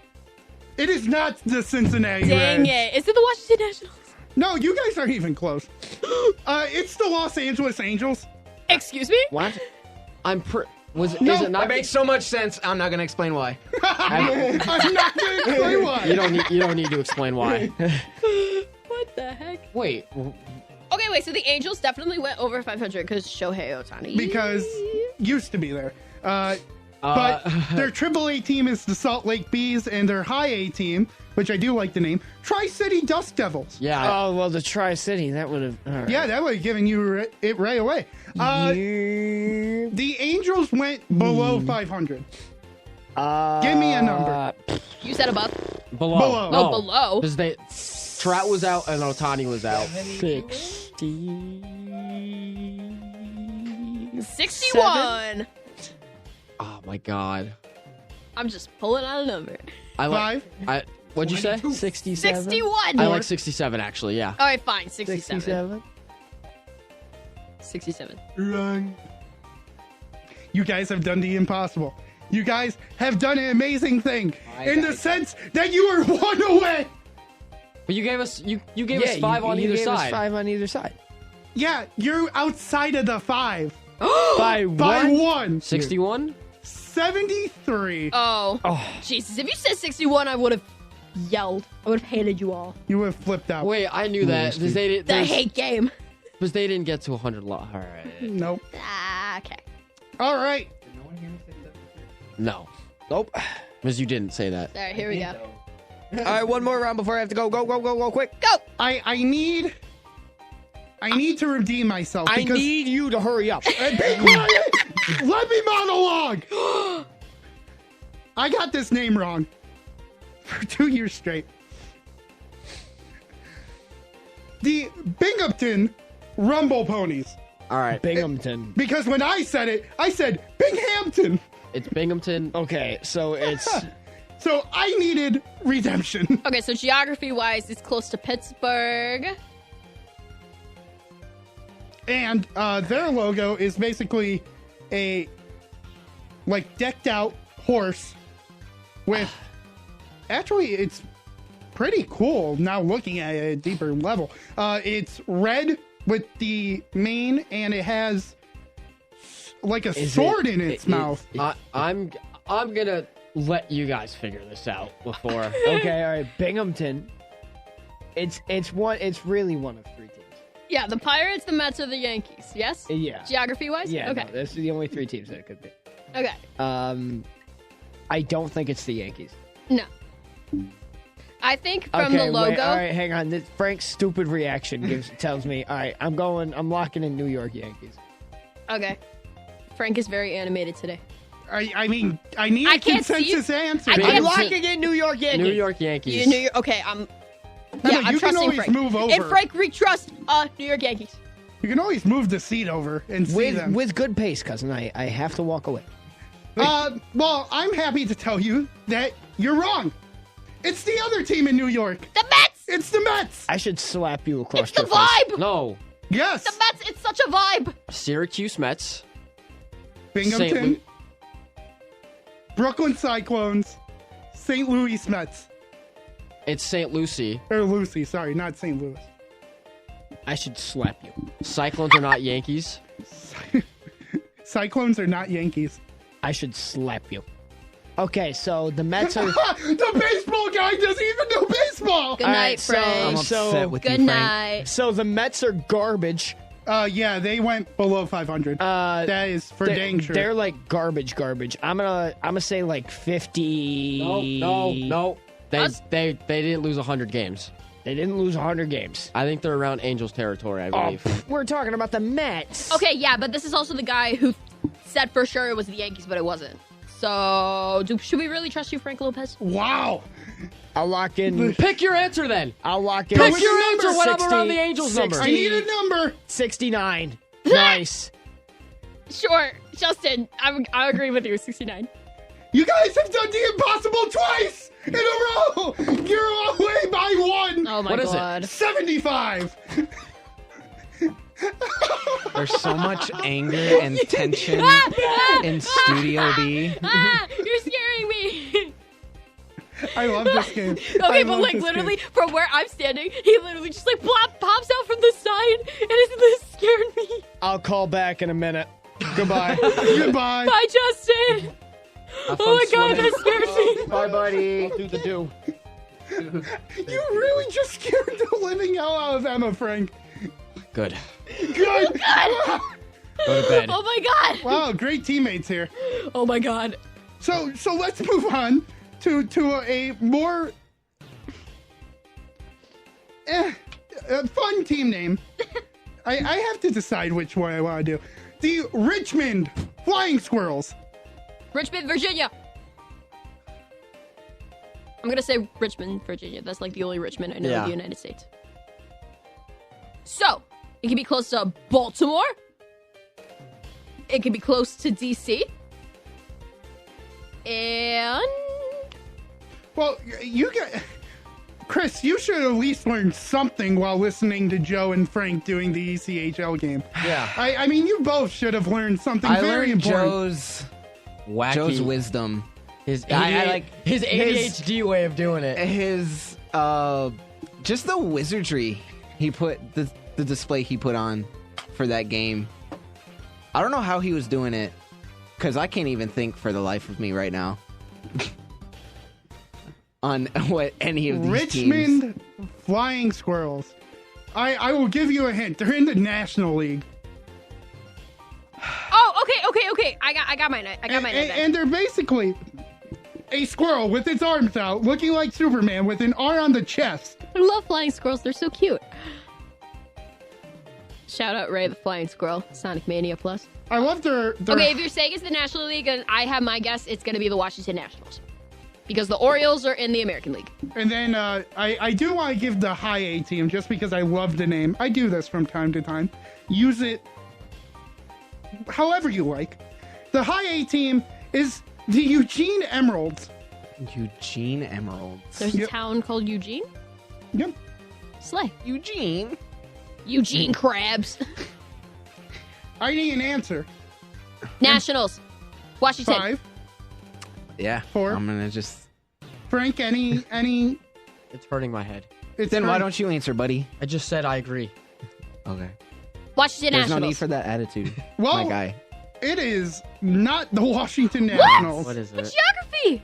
It is not the Cincinnati Dang Reds. it. Is it the Washington Nationals? No, you guys aren't even close. It's the Los Angeles Angels. Excuse me? What? Is No, it not? That makes so much sense. I'm not gonna explain why. I'm not going to explain why. You don't need to explain why. What the heck? Wait. Okay, wait. So the Angels definitely went over 500 because Shohei Ohtani. Because used to be there. But their AAA team is the Salt Lake Bees, and their High A team, which I do like the name, Tri-City Dust Devils. Yeah. Oh, well, the Tri-City, that would have... Right. Yeah, that would have given you it right away. The Angels went below 500. Give me a number. You said above? Below. Below. Oh, below. Because Trout was out and Ohtani was out. 61. Oh my god. I'm just pulling out a number. I like. What'd you say? 67. 61. I like 67 actually. Yeah. All right, fine. 67. 67. Run. You guys have done the impossible. You guys have done an amazing thing in the sense that you are one away. But you gave us you gave us 5 on either gave us side. 5 on either side. Yeah, you're outside of the 5. By By one? 1. 61? 73. Oh. Jesus. If you said 61, I would have yelled. I would have hated you all. You would have flipped out. Wait, I knew that. Because they didn't. The hate game. Because they didn't get to 100. All right. Nope. Okay. All right. No. Nope. Because you didn't say that. All right, here we go. All right, one more round before I have to go. Go, quick. Go. I need to redeem myself. I because need you to hurry up. Be quiet! Let me monologue! I got this name wrong for 2 years straight. The Binghamton Rumble Ponies. All right. Binghamton. Because when I said it, I said Binghamton. It's Binghamton. Okay, so it's... So I needed redemption. Okay, so geography-wise, it's close to Pittsburgh. And their logo is basically a decked out horse with actually it's pretty cool now looking at it at a deeper level. It's red with the mane and it has like a sword in its mouth. I'm gonna let you guys figure this out before. Okay, all right. Binghamton. It's really one of 3 teams. Yeah, the Pirates, the Mets, or the Yankees. Yes? Yeah. Geography-wise? Yeah. Okay. No, that's the only 3 teams that it could be. Okay. I don't think it's the Yankees. No. I think from Okay, the logo. wait, all right, hang on. Frank's stupid reaction tells me, all right, I'm locking in New York Yankees. Okay. Frank is very animated today. I mean, I need a consensus answer. I'm locking in New York Yankees. New York Yankees. Okay, I'm you trusting can always Frank. move over. And Frank, we trust New York Yankees. You can always move the seat over and see them. With good pace, cousin. I have to walk away. Well, I'm happy to tell you that you're wrong. It's the other team in New York. The Mets! It's the Mets! I should slap you across It's the your face. vibe! No. Yes. The Mets, it's such a vibe! Syracuse Mets. Binghamton. Brooklyn Cyclones. St. Louis Mets. It's St. Lucie. Or Lucy, sorry, not St. Louis. I should slap you. Cyclones are not Yankees. Cyclones are not Yankees. I should slap you. Okay, so the Mets are... The baseball guy doesn't even know baseball! Good night, Frank. I'm upset with Good you, Frank. night. So the Mets are garbage. Yeah, they went below 500. That is for dang sure. They're like garbage. I'm gonna say like 50. No. They didn't lose 100 games. They didn't lose 100 games. I think they're around Angels territory, I believe. We're talking about the Mets. Okay, yeah, but this is also the guy who said for sure it was the Yankees, but it wasn't. So, should we really trust you, Frank Lopez? Wow. I'll lock in. Pick your answer then. I'll lock in. Pick your answer when I'm around the Angels number. I need a number. 69. Nice. Sure, Justin, I agree with you, 69. You guys have done the impossible twice in a row. You're away by one. Oh my What is it? god. 75. There's so much anger and tension in Studio B. You're scaring me. I love this game. Okay, but like literally from where I'm standing, he literally just like pops out from the side and this scared me. I'll call back in a minute. Goodbye. Goodbye. Bye, Justin. Oh my god, that scared me. Bye, buddy. Do the do. You really just scared the living hell out of Emma, Frank. Good. Good. God. Go to bed. Oh my god. Wow, great teammates here. Oh my god. So let's move on to a more a fun team name. I have to decide which one I want to do. The Richmond Flying Squirrels. Richmond, Virginia. I'm gonna say Richmond, Virginia. That's like the only Richmond I know in the United States. So, it can be close to Baltimore. It can be close to DC. And... Well, you get... Chris, you should at least learn something while listening to Joe and Frank doing the ECHL game. Yeah. I mean, you both should have learned something I very learned important. Joe's wisdom. His his ADHD way of doing it. His just the wizardry he put the display he put on for that game. I don't know how he was doing it because I can't even think for the life of me right now on what any of these Richmond teams. Flying Squirrels. I will give you a hint. They're in the National League. Oh, okay. I got mine. I got mine. And they're basically a squirrel with its arms out, looking like Superman with an R on the chest. I love flying squirrels. They're so cute. Shout out Ray the Flying Squirrel. Sonic Mania Plus. I love their... Okay, if you're saying it's the National League, and I have my guess, it's going to be the Washington Nationals. Because the Orioles are in the American League. And then I do want to give the High A team, just because I love the name. I do this from time to time. Use it however you like. The High A team is the Eugene Emeralds. Eugene Emeralds. There's a town called Eugene? Yep. Slay. Eugene Crabs. I need an answer. Nationals. Washington. 5. Yeah. 4. I'm gonna just... Frank, any... It's hurting my head. Then why don't you answer, buddy? I just said I agree. Okay. Washington There's Nationals. no need for that attitude, Well, my guy. It is not the Washington Nationals. What is it? What's geography?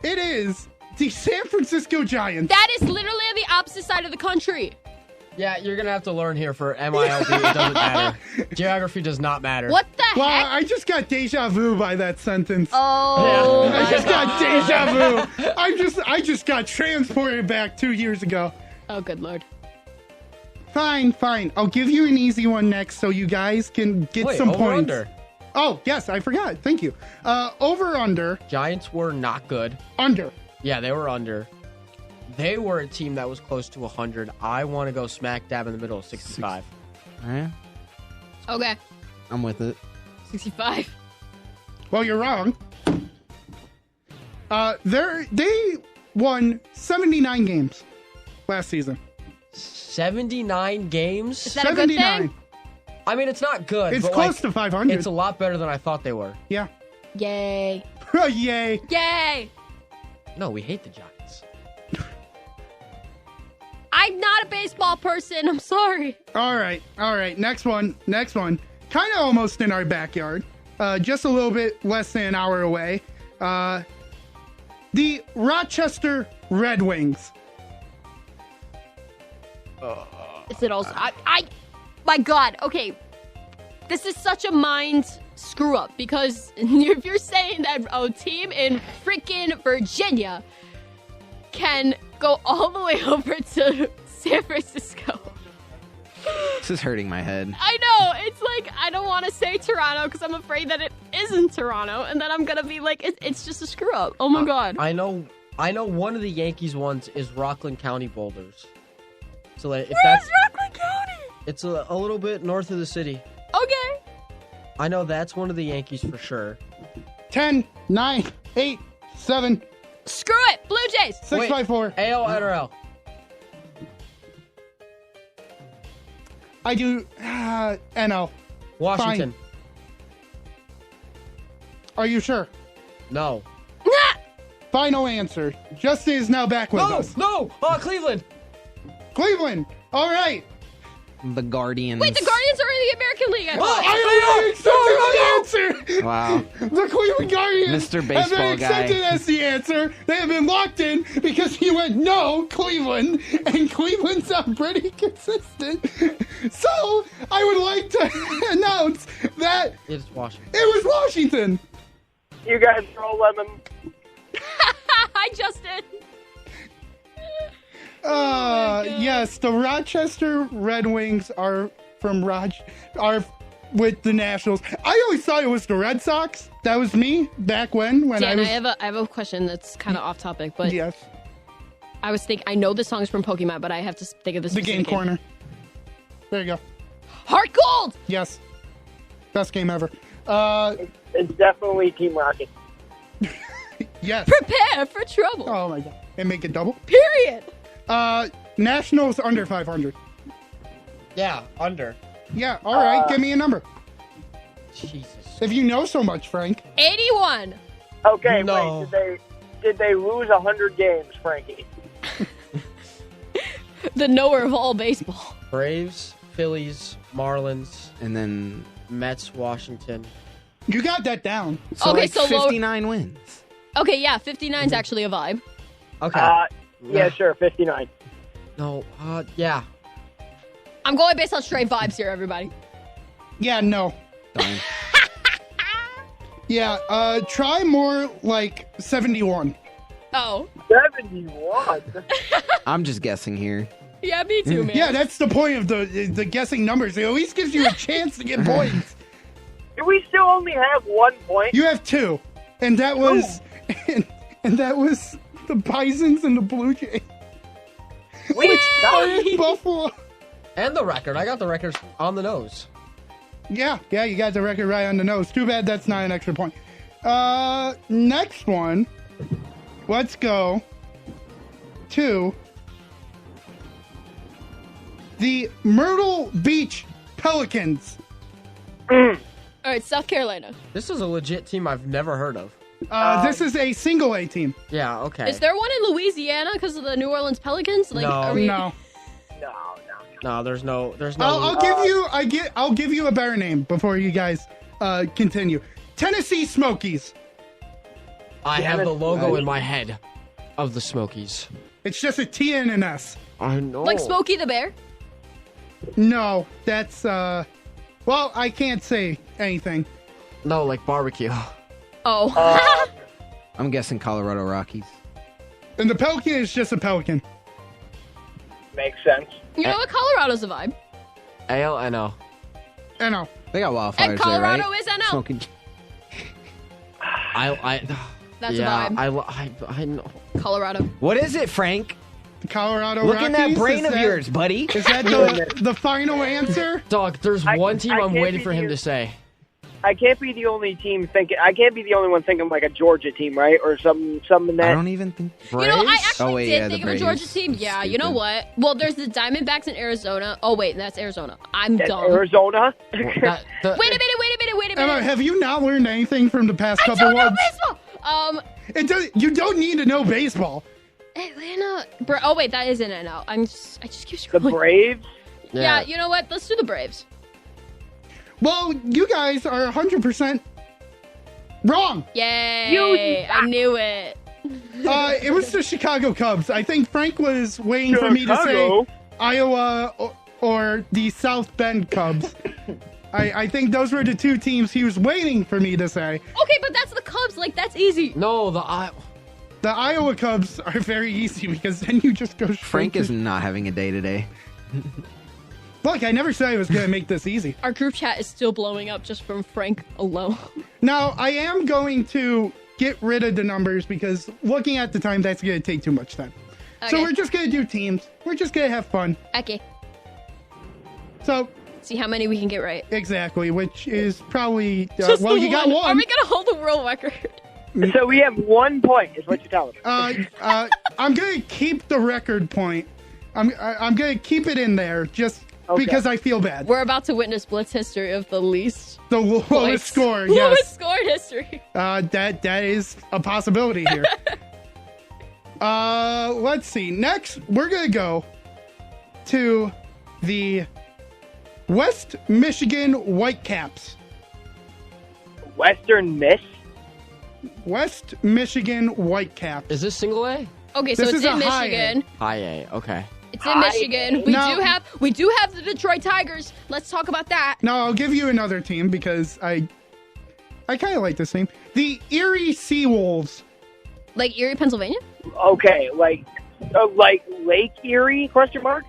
It is the San Francisco Giants. That is literally on the opposite side of the country. Yeah, you're going to have to learn here for MILB. It doesn't matter. Geography does not matter. What the Well, heck? I just got deja vu by that sentence. Oh, I just my got God. deja vu. I just got transported back 2 years ago. Oh, good lord. Fine. I'll give you an easy one next so you guys can get some over points. Under. Oh, yes, I forgot. Thank you. Over under. Giants were not good. Under. Yeah, they were under. They were a team that was close to 100. I want to go smack dab in the middle of 65. All right. Okay. I'm with it. 65. Well, you're wrong. They won 79 games last season. 79 games? Is that a good 79. thing? I mean, it's not good. It's but close to 500. It's a lot better than I thought they were. Yeah. Yay. Yay. Yay. No, we hate the Giants. I'm not a baseball person. I'm sorry. All right. Next one. Kind of almost in our backyard. Just a little bit less than an hour away. The Rochester Red Wings. Is it also? My God. Okay, this is such a mind screw up because if you're saying that a team in freaking Virginia can go all the way over to San Francisco. This is hurting my head. I know. It's like, I don't want to say Toronto because I'm afraid that it isn't Toronto. And then I'm going to be like, it's just a screw up. Oh, my God. I know one of the Yankees ones is Rockland County Boulders. So like, if Where's that's Rockland County? It's a little bit north of the city. Okay. I know that's one of the Yankees for sure. 10, 9, 8, 7. Screw it. Blue Jays. 6 by 4. AL, NRL. I do NL. Washington. Fine. Are you sure? No. Final answer. Justin is now back with us. No! Cleveland! Cleveland! All right. The Guardians. Wait, the Guardians are in the American League. I thought. I accepted the answer. Wow. The Cleveland Guardians Mr. have Baseball been accepted guy. as the answer. They have been locked in because he went no, Cleveland, and Cleveland's not pretty consistent. So I would like to announce that It's Washington. it was Washington. You guys are all lemon. Hi, Justin. Yes, the Rochester Red Wings are are with the Nationals. I always thought it was the Red Sox. That was me back when Dan, I was. I have a question that's kind of off topic, but Yes, I was thinking, I know the song's from Pokemon, but I have to think of this. the Game Corner. There you go. Heart Gold. Yes, best game ever. It's definitely Team Rocket. Yes. Prepare for trouble. Oh my god, and make it double. Period. Nationals under 500. Yeah, under. Yeah, all right. Give me a number. Jesus. If you know so much, Frank. 81. Okay, No. wait. Did they lose 100 games, Frankie? The knower of all baseball. Braves, Phillies, Marlins, And then Mets, Washington. You got that down. so Okay, like so lower- 59 wins. Okay, yeah, 59 is actually a vibe. Okay. Yeah, sure, 59. No, yeah. I'm going based on straight vibes here, everybody. Yeah, no. Darn. Yeah, try more like 71. Oh. 71? I'm just guessing here. Yeah, me too, man. Yeah, that's the point of the guessing numbers. It at least gives you a chance to get points. Do we still only have 1 point? You have 2, and that was and that was the Bisons and the Blue Jays. We Buffalo. And the record. I got the records on the nose. Yeah, you got the record right on the nose. Too bad that's not an extra point. Next one. Let's go to the Myrtle Beach Pelicans. All right, South Carolina. This is a legit team I've never heard of. This is a single A team. Yeah, okay. Is there one in Louisiana because of the New Orleans Pelicans? Like, No. are we... No. No, there's no. I'll give you a better name before you guys continue. Tennessee Smokies. I have the logo in my head of the Smokies. It's just a T and an S. I know. Like Smokey the Bear? No, that's well, I can't say anything. No, like barbecue. Oh. I'm guessing Colorado Rockies. And the Pelican is just a pelican. Makes sense. You know what? Colorado's a vibe. AL, NL. I know. They got wildfires And Colorado there, right? is NL. Smoking. That's yeah, a vibe. I know. Colorado. What is it, Frank? The Colorado Look Rockies. in that brain Is of yours, buddy. Is that the final answer? Dog, there's one team I'm waiting for him to say. I can't be the only team thinking. I can't be the only one thinking like a Georgia team, right? Or something in that. I don't even think. You know, I actually did the think of a Braves. Georgia team. Yeah, you know what? Well, there's the Diamondbacks in Arizona. Oh, wait, that's Arizona. I'm dumb. Arizona? Wait a minute. Emma, have you not learned anything from the past I couple don't know ones? baseball. You don't need to know baseball. Atlanta. Oh wait, that isn't NL. I just keep The scrolling. Braves? Yeah, you know what? Let's do the Braves. Well, you guys are 100% wrong. Yay! I knew it. It was the Chicago Cubs. I think Frank was waiting for me to say Iowa or the South Bend Cubs. I think those were the two teams he was waiting for me to say. Okay, but that's the Cubs. Like, that's easy. No, The Iowa Cubs are very easy because then you just go straight Frank is not having a day today. Look, I never said I was going to make this easy. Our group chat is still blowing up just from Frank alone. Now, I am going to get rid of the numbers because looking at the time, that's going to take too much time. So Okay. we're just going to do teams. We're just going to have fun. Okay. So... See how many we can get right. Exactly, which is probably... Just well, the you got one. Are we going to hold the world record? So we have 1 point, is what you're telling me. I'm going to keep the record point. I'm going to keep it in there just because I feel bad. We're about to witness Blitz history of the least. The lowest points. score, Lowest yes. score in history. That is a possibility here. Let's see. Next, we're going to go to the West Michigan Whitecaps. Western Miss? West Michigan Whitecaps. Is this single A? Okay, so This it's is in a high Michigan. High A. Okay. It's in Michigan. We Now- do have the Detroit Tigers. Let's talk about that. No, I'll give you another team because I kind of like this team. The Erie Seawolves. Like Erie, Pennsylvania? Okay, like Lake Erie, question mark?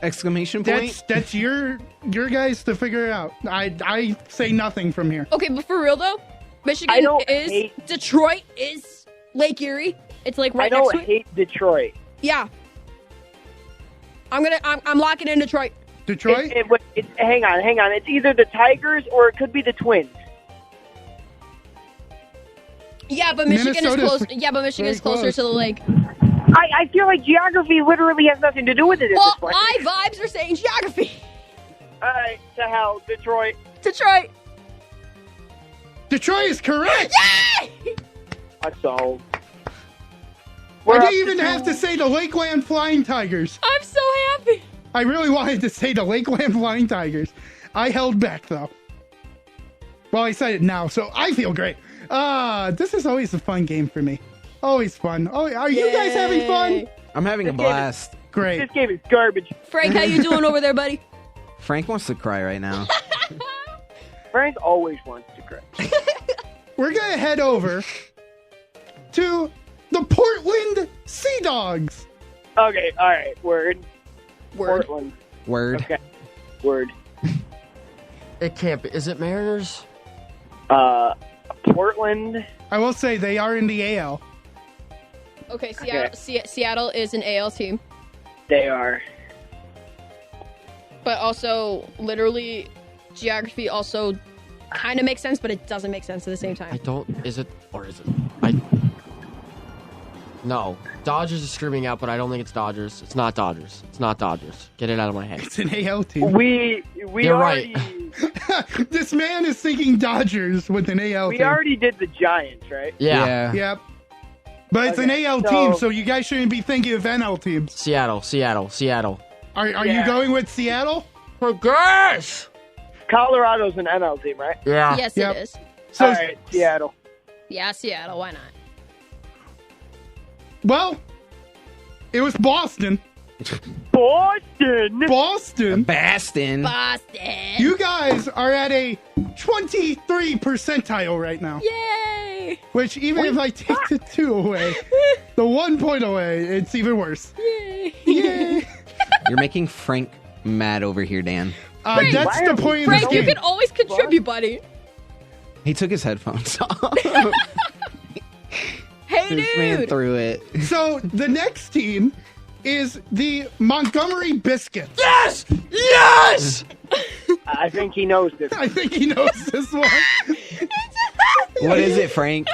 Exclamation point. That's your guys to figure it out. I say nothing from here. Okay, but for real though, Michigan I don't is hate- Detroit is Lake Erie. It's like right I next don't to it. hate Detroit. Yeah. I'm locking in Detroit. Detroit? Hang on. It's either the Tigers or it could be the Twins. Yeah, but Michigan is Minnesota's close. Yeah, but Michigan is very closer close. to the lake. I feel like geography literally has nothing to do with it at Well, this point. my vibes are saying geography. All right, to hell, Detroit. Detroit. Detroit is correct. Yay! So I didn't even have to say the Lakeland Flying Tigers. I'm so happy. I really wanted to say the Lakeland Flying Tigers. I held back though. Well, I said it now, so I feel great. This is always a fun game for me. Always fun. Oh, are you guys having fun? I'm having a blast. Great. This game is garbage. Frank, how you doing over there, buddy? Frank wants to cry right now. Frank always wants to cry. We're going to head over to the Portland Sea Dogs. Okay, all right, word. Portland. Word. Okay, word. It can't be. Is it Mariners? Portland. I will say they are in the AL. Okay, Seattle is an AL team, They are. but also literally geography also kind of makes sense, but it doesn't make sense at the same time. I don't. Is it or is it? No. Dodgers is screaming out, but I don't think it's Dodgers. It's not Dodgers. It's not Dodgers. Get it out of my head. It's an AL team. We You're already, right. This man is thinking Dodgers with an AL We team. already did the Giants, right? Yeah. Yep. But it's an Okay, AL so- team, so you guys shouldn't be thinking of NL teams. Seattle. Are you Yeah. going with Seattle? For gosh. Colorado's an NL team, right? Yeah. Yes, Yep. it is. So, All right, Seattle. Yeah, Seattle. Why not? well, it was Boston. Boston. Boston. Boston. Boston. You guys are at a 23 percentile right now. Yay! Which, even if I take the 2 away, the 1 point away, it's even worse. Yay! Yay! You're making Frank mad over here, Dan. That's the point of Frank, this you game. can always contribute, buddy. He took his headphones off. Hey, This man dude. threw it. So, the next team is the Montgomery Biscuits. Yes! Yes! I think he knows this. I think he knows this one. What is it, Frank?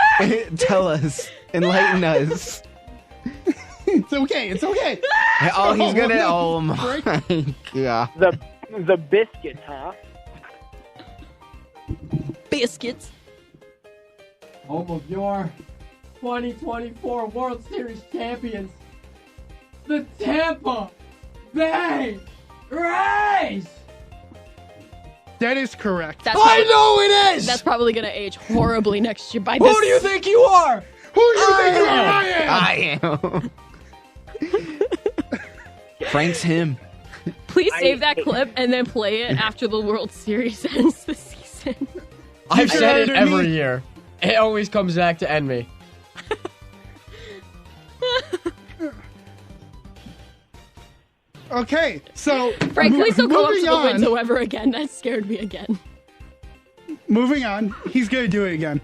Tell us. Enlighten us. It's okay. It's okay. Oh, he's gonna. no. Oh my god. The biscuits, huh? Biscuits. Home of your 2024 World Series champions, the Tampa Bay Rays. That is correct. I know it is! That's probably going to age horribly next year. Who do you think you are? Who do you think you are? I am. Frank's him. Please save that clip and then play it after the World Series ends the season. I've said it every year. It always comes back to end me. Okay, so Frank, please don't go up to moving the on. window ever again. That scared me again. Moving on, he's gonna do it again.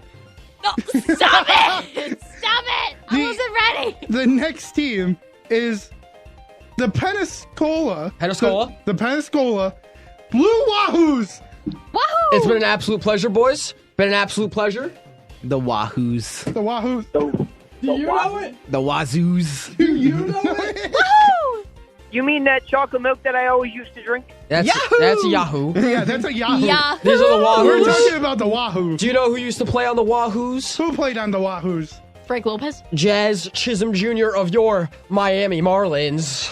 No, stop it! Stop it! I wasn't ready. The next team is the Pensacola. The Pensacola Blue Wahoos. Wahoo! It's been an absolute pleasure, boys. Been an absolute pleasure. The Wahoos. The Wahoos. Do you know it? The Wazoos. Do you know it? Woohoo! You mean that chocolate milk that I always used to drink? That's a Yahoo. Yeah, that's a Yahoo. Yahoo! These are the Wahoos. We're talking about the Wahoos. Do you know who used to play on the Wahoos? Who played on the Wahoos? Frank Lopez? Jazz Chisholm Jr. of your Miami Marlins.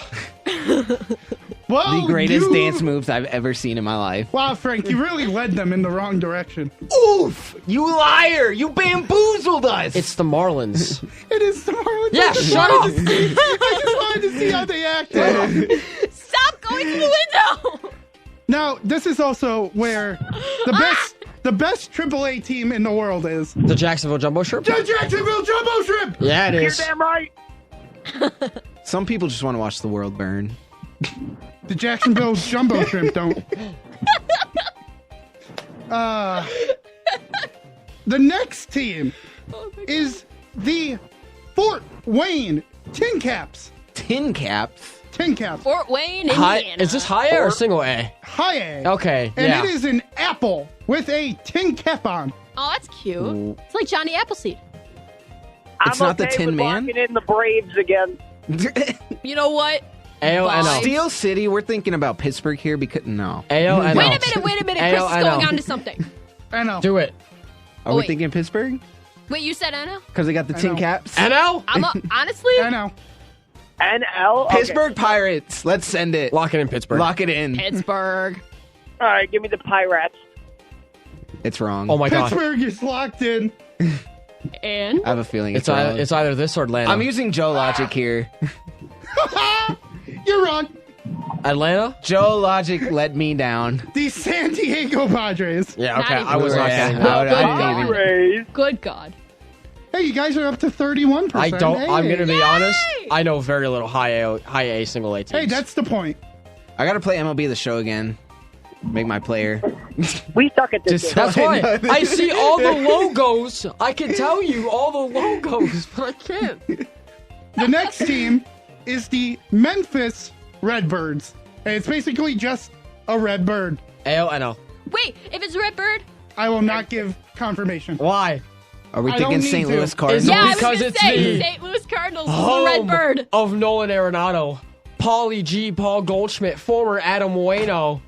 Well, The greatest dance moves I've ever seen in my life. Wow, Frank, you really led them in the wrong direction. Oof! You liar! You bamboozled us! It's the Marlins. It is the Marlins. Yeah, shut up! I just wanted to see how they acted. Stop going to the window! Now, this is also where the best AAA team in the world is. The Jacksonville Jumbo Shrimp? The Jacksonville Jumbo Shrimp! Yeah, it You're is. damn right. Some people just want to watch the world burn. The Jacksonville Jumbo Shrimp don't. The next team is the Fort Wayne Tin Caps. Tin Caps? Tin Caps. Fort Wayne, High, Indiana. is this high A or single A? High A. Okay, And yeah. it is an apple with a tin cap on. Oh, that's cute. Ooh. It's like Johnny Appleseed. It's I'm not the okay Tin with Man? locking in the Braves again. You know what? AONL. Steel City, we're thinking about Pittsburgh here because no. AONL. Wait a minute. Chris is going on to something. I know. Do it. Are Oh, we wait. thinking Pittsburgh? Wait, you said NL? Because they got the I tin know. caps? NL? Honestly? I know. NL? Okay. Pittsburgh Pirates. Let's send it. Lock it in Pittsburgh. Lock it in. Pittsburgh. All right, give me the Pirates. It's wrong. Oh my god. Pittsburgh is locked in. And? I have a feeling It's wrong. either this or Atlanta. I'm using Joe Logic here. You're wrong. Atlanta? Joe Logic let me down. The San Diego Padres. Yeah, okay. Not I was even not close. getting Yeah. that. I didn't even- Rays. Good God. Hey, you guys are up to 31%. I don't. Hey. I'm going to be honest. I know very little high A single A teams. Hey, that's the point. I got to play MLB The Show again. Make my player. We suck at this Just game. That's why I see all the logos. I can tell you all the logos, but I can't. The next team is the Memphis Redbirds. And it's basically just a red bird. AONL. Wait, if it's Redbird? I will not give confirmation. Why? Are we I thinking don't need St. to. Louis Cardinals? Is it Yeah, I was because going to it's say the St. Louis Cardinals is the home Redbird. of Nolan Arenado, Paulie G, Paul Goldschmidt, former Adam Waino,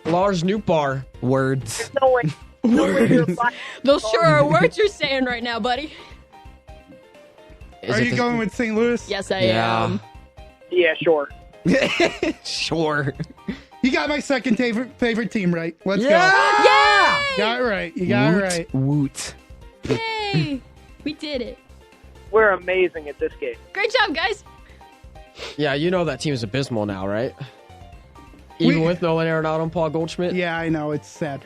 Lars Nootbaar. Words. No way. No way you're lying. Those sure are words you're saying right now, buddy. Is Are it you the- going with St. Louis? Yes, I Yeah. am. Yeah, sure. Sure. You got my second favorite team right. Let's Yeah! Yay! go. Got it right. You got it right. Woot. Yay! We did it. We're amazing at this game. Great job, guys. Yeah, you know that team's abysmal now, right? Even with Nolan Arenado and Paul Goldschmidt? Yeah, I know. It's sad.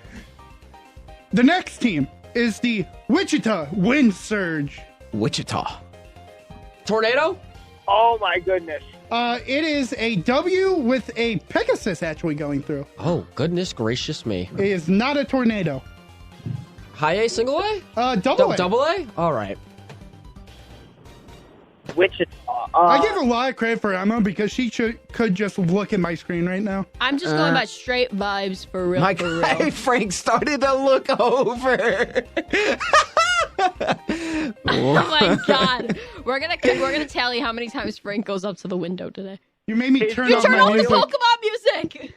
The next team is the Wichita Wind Surge. Wichita. Tornado? Oh my goodness. It is a W with a Pegasus actually going through. Oh, goodness gracious me. It is not a tornado. High A, single A? Double A. Double A? All right. Wichita. I give a lot of credit for Emma because she could just look at my screen right now. I'm just going by straight vibes for real. My for guy real. Frank started to look over. Oh my God, we're gonna tally how many times Frank goes up to the window today. You made me turn You on turn my on the music. Pokemon music.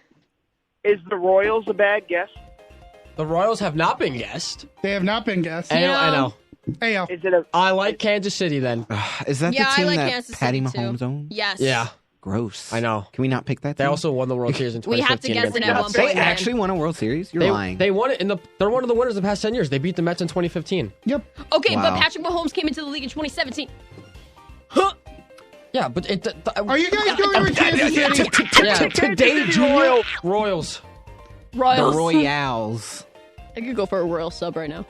Is the Royals a bad guess? The Royals have not been guessed. They have not been guessed. I know. AL. Is it a? I like Kansas City then. Is that Yeah, the I team like that Kansas Patty City, too. Mahomes owns? Yes. Yeah. Gross. I know. Can we not pick that They team? also won the World Series in 2015. We have to guess it against at the one Mets. point. They man. actually won a World Series? You're lying. They won it they're one of the winners the past 10 years. They beat the Mets in 2015. Yep. Okay, but Wow. Patrick Mahomes came into the league in 2017. Yeah, but Are you guys going with Kansas City? Yeah, today Royals. Royals. Royals. The Royals. I could go for a Royal sub right now.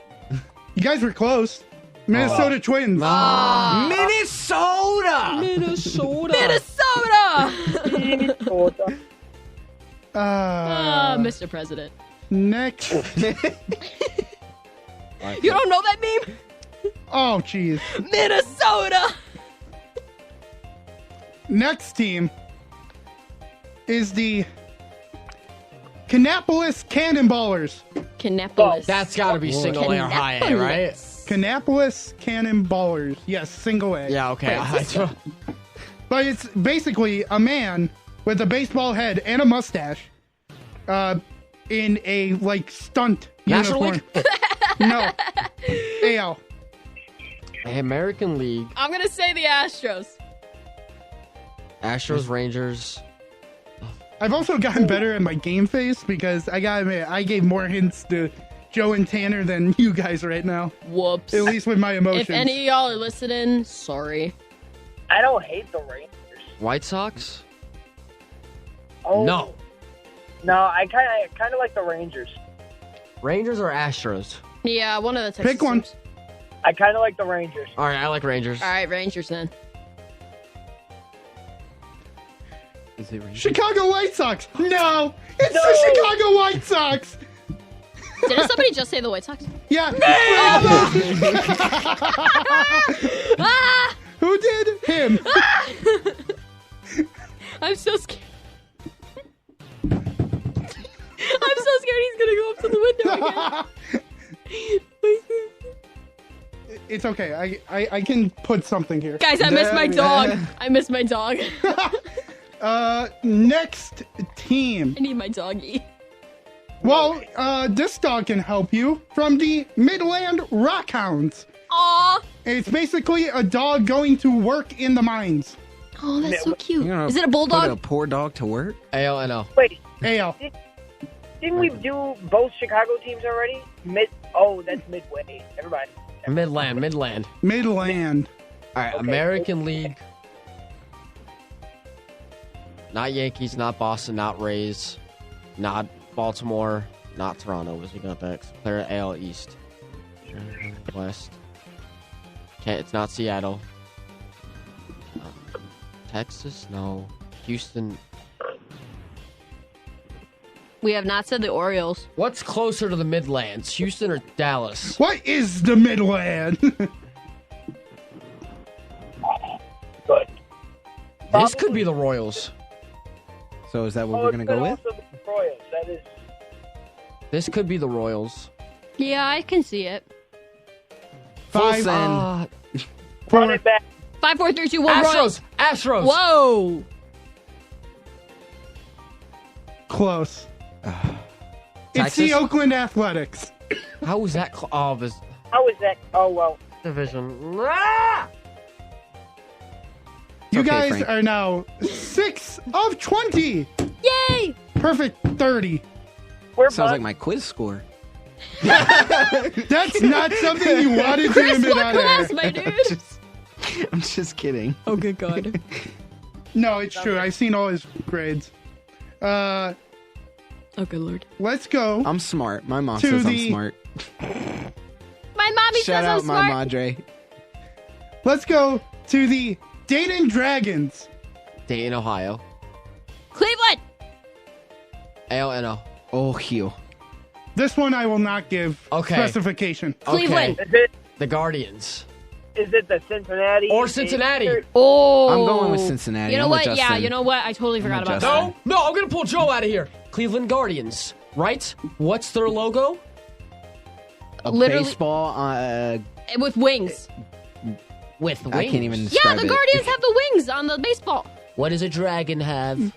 You guys were close. Minnesota Twins. Minnesota! Minnesota. Mr. President. Next. You don't know that meme? Oh, jeez. Minnesota. Next team is the Kannapolis Cannonballers. Kannapolis. That's got to be single A or high A, right? Kannapolis Cannonballers. Yes, single A. Yeah, okay. But it's basically a man with a baseball head and a mustache in a, like, stunt National uniform. No. AL. American League. I'm going to say the Astros. Astros, Rangers. I've also gotten better at my game face because I gotta admit, I gave more hints to Joe and Tanner than you guys right now. Whoops. At least with my emotions. If any of y'all are listening, sorry. I don't hate the Rangers. White Sox? Oh No. No, I kind of like the Rangers. Rangers or Astros? Yeah, one of the Texas Pick one. teams. I kind of like the Rangers. All right, I like Rangers. All right, Rangers then. Is it Rangers? Chicago White Sox. No, it's the Chicago White Sox. Didn't somebody just say the White Sox? Yeah. Ah! Who did? Him. I'm so scared. I'm so scared he's gonna go up to the window again. It's okay. I can put something here. Guys, I miss my dog. I miss my dog. Next team. I need my doggy. Well, this dog can help you from the Midland Rockhounds. Aw. It's basically a dog going to work in the mines. Oh, that's so cute. You're gonna Is it a Put bulldog? a poor dog to work? ALNL. Wait, AL. didn't we do both Chicago teams already? That's Midway. Everybody. Midland. Midland. All right, American League. Not Yankees, not Boston, not Rays, not Baltimore, not Toronto. What we got next? Clear AL East. West. It's not Seattle. Texas? No. Houston. We have not said the Orioles. What's closer to the Midlands, Houston or Dallas? What is the Midland? Good. This could be the Royals. So is that what we're going to go with? Also the Royals. That is. This could be the Royals. Yeah, I can see it. Full Five. send. Run it back. 5, 4, 3, 2, 1. Royals. Astros. Whoa. Close. It's Texas? the Oakland Athletics. How was that? This How is that? Oh, well. division. Ah! You okay, guys Frank. are now 6 of 20. Yay. Perfect 30. We're Sounds both- like my quiz score. That's not something you wanted to Chris, admit what on air. class, my dude? I'm just kidding. Oh, good God. No, it's true. I've seen all his grades. Oh, good Lord. Let's go. I'm smart. My mom To says I'm the- smart. My mommy Shout says out I'm my smart. madre. Let's go to the Dayton Dragons. Dayton, Ohio. Cleveland. ALNL. Ohio. This one I will not give Okay. specification. Cleveland. Is it? The Guardians. Is it the Cincinnati? Or Cincinnati. Oh. I'm going with Cincinnati. You know I'm with what? Yeah, Justin. you know what? I totally forgot about Justin. that. No, I'm going to pull Joe out of here. Cleveland Guardians, right? What's their logo? A Literally- baseball. With wings. With wings. I can't even Yeah, describe the it. Guardians have the wings on the baseball. What does a dragon have?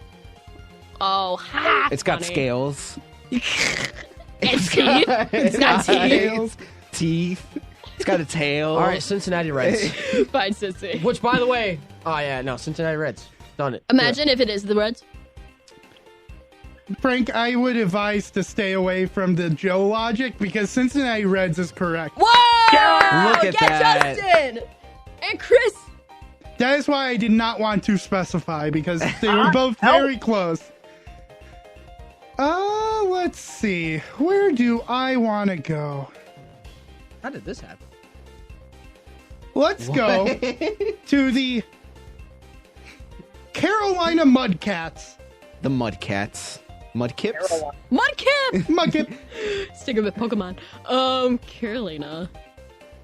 Oh, ha. It's got funny. scales. It's teeth. It's got teeth. Scales, teeth. It's got a tail. All right, Cincinnati Reds. Fine, Cincy. Which, by the way, Cincinnati Reds. Done it. Imagine if it is the Reds. Frank, I would advise to stay away from the Joe logic because Cincinnati Reds is correct. Whoa! Look at that. Justin! And Chris. That is why I did not want to specify because they were both very close. Let's see. Where do I want to go? How did this happen? Let's go to the Carolina Mudcats. The Mudcats. Mudkips? Mudkip! Mudkip. Stick with Pokemon. Carolina.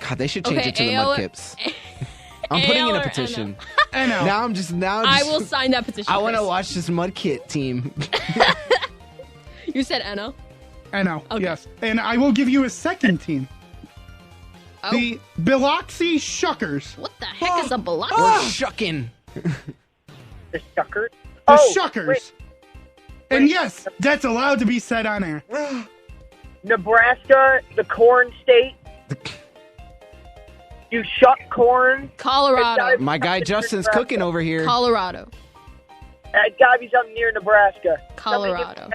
God, they should change it to the AL Mudkips. I'm putting in a or petition. NL. Now I will sign that petition. I want to Chris. watch this Mudkit team. You said NL? NL, Okay. yes. And I will give you a second team. Oh. The Biloxi Shuckers. What the heck is a Biloxi? We're shucking. The Shuckers. The Oh, Shuckers. wait. And yes, that's allowed to be said on air. Nebraska, the corn state. You shuck corn. Colorado. My guy Justin's cooking over here. Colorado. It's got to be something near Nebraska. Colorado.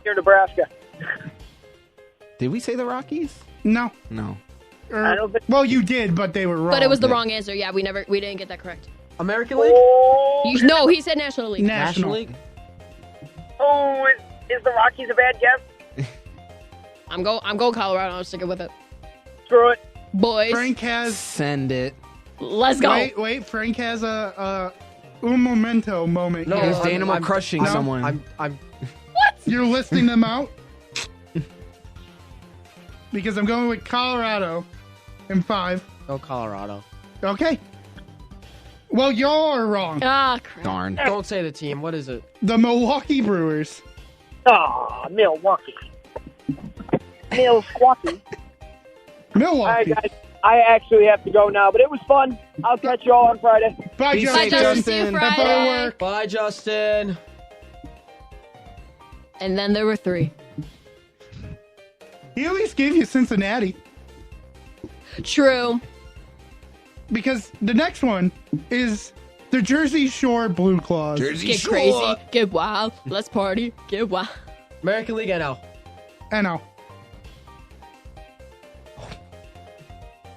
Near Nebraska. Did we say the Rockies? No. No. I don't think. Well, you did, but they were wrong. But it was the wrong answer. Yeah, we didn't get that correct. American League? Oh, No, he said National League. National League? oh, is the Rockies a bad guess? I'm going Colorado. I'm sticking with it. Screw it. Boys, Frank has. Send it. let's go. Wait. Frank has a momento moment. No, here. Is Danimal crushing someone? I'm You're listing them out? Because I'm going with Colorado in 5. no Colorado. Okay. Well, y'all are wrong. Ah, crap. Darn. Don't say the team. What is it? The Milwaukee Brewers. Ah, Milwaukee. Milwaukee. Milwaukee. All right, guys. I actually have to go now, but it was fun. I'll catch you all on Friday. Bye, Be Justin. safe, Justin. See you Have Friday. fun at work. Bye, Justin. And then there were 3. He at least gave you Cincinnati. True. Because the next one is the Jersey Shore Blue Claws. Get crazy. Get wild. Let's party. Get wild. American League NL. NL.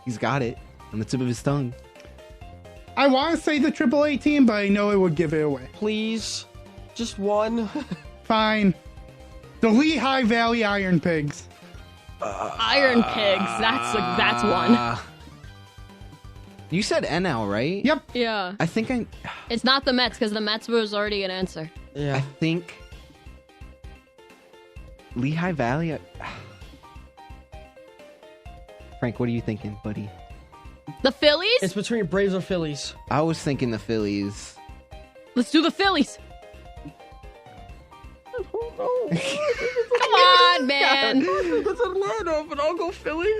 He's got it on the tip of his tongue. I want to say the AAA team, but I know it would give it away. Please. Just one. Fine. The Lehigh Valley Iron Pigs. Iron Pigs. That's one. You said NL, right? Yep. Yeah. I think It's not the Mets because the Mets was already an answer. I Yeah. think Lehigh Valley. Frank, what are you thinking, buddy? The Phillies? It's between Braves or Phillies. I was thinking the Phillies. Let's do the Phillies. Come on, man. That's a lineup, but I'll go Philly.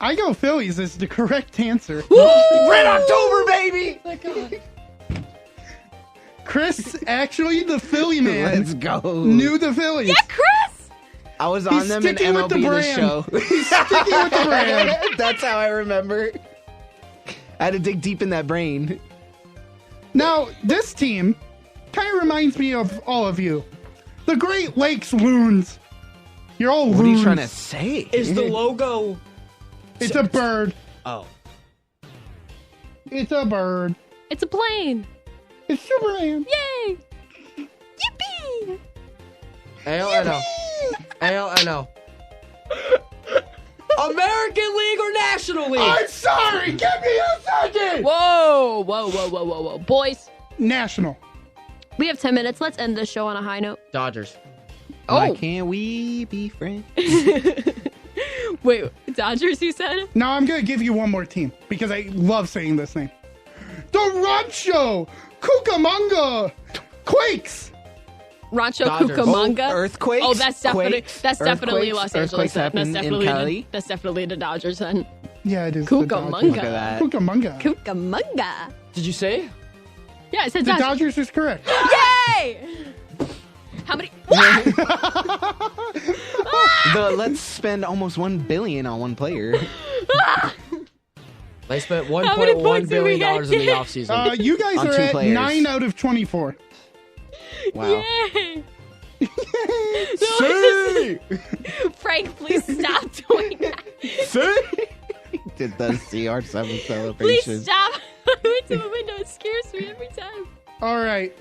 I go Phillies is the correct answer. Red October, baby! My God. Chris, actually, the Philly man, Let's go. knew the Phillies. Yeah, Chris. I was on He's them in sticking with the MLB The brand. Show. He's sticking with the brand. That's how I remember. I had to dig deep in that brain. Now, this team kind of reminds me of all of you. The Great Lakes Loons. You're all What are loons. you trying to say? Is the logo? It's a bird. Oh. It's a bird. It's a plane. It's Superman. Yay. Yippee. ALNO. ALNO. American League or National League? I'm sorry. Give me a second. Whoa. Boys, National. we have 10 minutes. Let's end this show on a high note. Dodgers. Why Oh. can't we be friends? Wait, Dodgers, you said? Now I'm going to give you one more team because I love saying this name. The Rancho Cucamonga Quakes. Rancho Dodgers. Cucamonga. Earthquakes? Oh, that's definitely Quakes? definitely Earthquakes? Los Angeles. Earthquakes That's happen in definitely Cali? that's definitely the Dodgers then. Yeah, it is. Cucamonga. Look at that. Cucamonga. Cucamonga. Did you say? Yeah, I said The Dodgers. Dodgers is correct. Yay! How many? Let's spend almost $1 billion on one player. They spent How many $1.1 points did we billion in get? the offseason. You guys On are two at players. 9 out of 24. Wow. Yay! See? Frank, please stop doing that. Did the CR7 celebration. Please stop. I went to the window. It scares me every time. All right.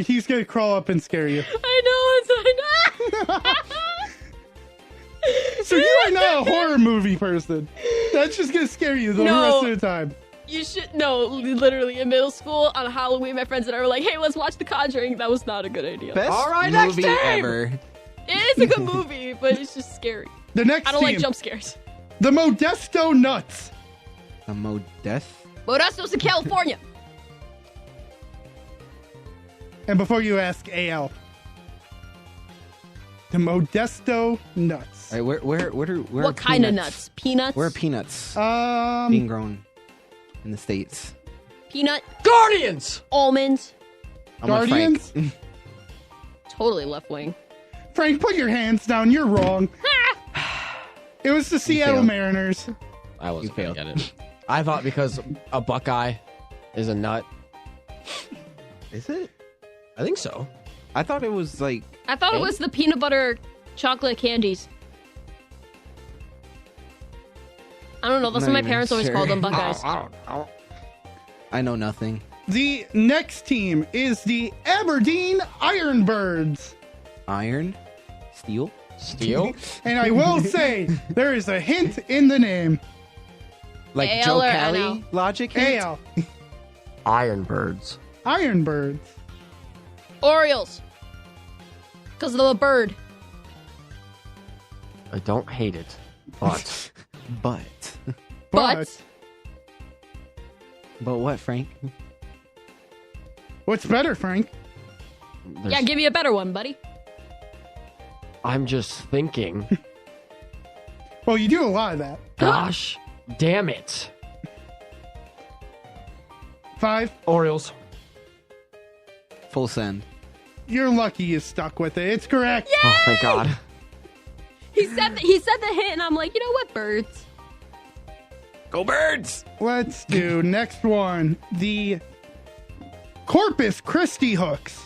He's going to crawl up and scare you. I know. So you are not a horror movie person. That's just going to scare you the rest of the time. You should no. Literally in middle school on Halloween, my friends and I were like, "Hey, let's watch The Conjuring." That was not a good idea. Best All right, next movie game. ever. It is a good movie, but it's just scary. The next I don't team, like jump scares. the Modesto Nuts. A Modest? Modesto's in California. And before you ask, AL. The Modesto Nuts. All right, where What are kind of peanuts? nuts? Peanuts? Where are peanuts being grown in the States? Peanut? Guardians! Almonds? I'm with Frank. Guardians? Totally left wing. Frank, put your hands down. You're wrong. It was the Seattle failed. Mariners. I wasn't going to get it. I thought because a Buckeye is a nut. Is it? I think so. I thought it was like... I thought it was the peanut butter chocolate candies. I don't know. That's Not what my even parents always sure. called them, Buckeyes. I know nothing. The next team is the Aberdeen Ironbirds. Iron? Steel? Steel? And I will say, there is a hint in the name. Like AL Joe or Kelly NL? logic hint? AL. Ironbirds. Ironbirds. Orioles. Because of the bird. I don't hate it, but But But what, Frank? What's better, Frank? yeah, give me a better one, buddy. I'm just thinking, Well, you do a lot of that. gosh, damn it. 5. Orioles. Full send. You're lucky you stuck with it. It's correct. Oh, thank God. He said the hint, and I'm like, you know what, birds? Go Birds! Let's do next one. The Corpus Christi Hooks.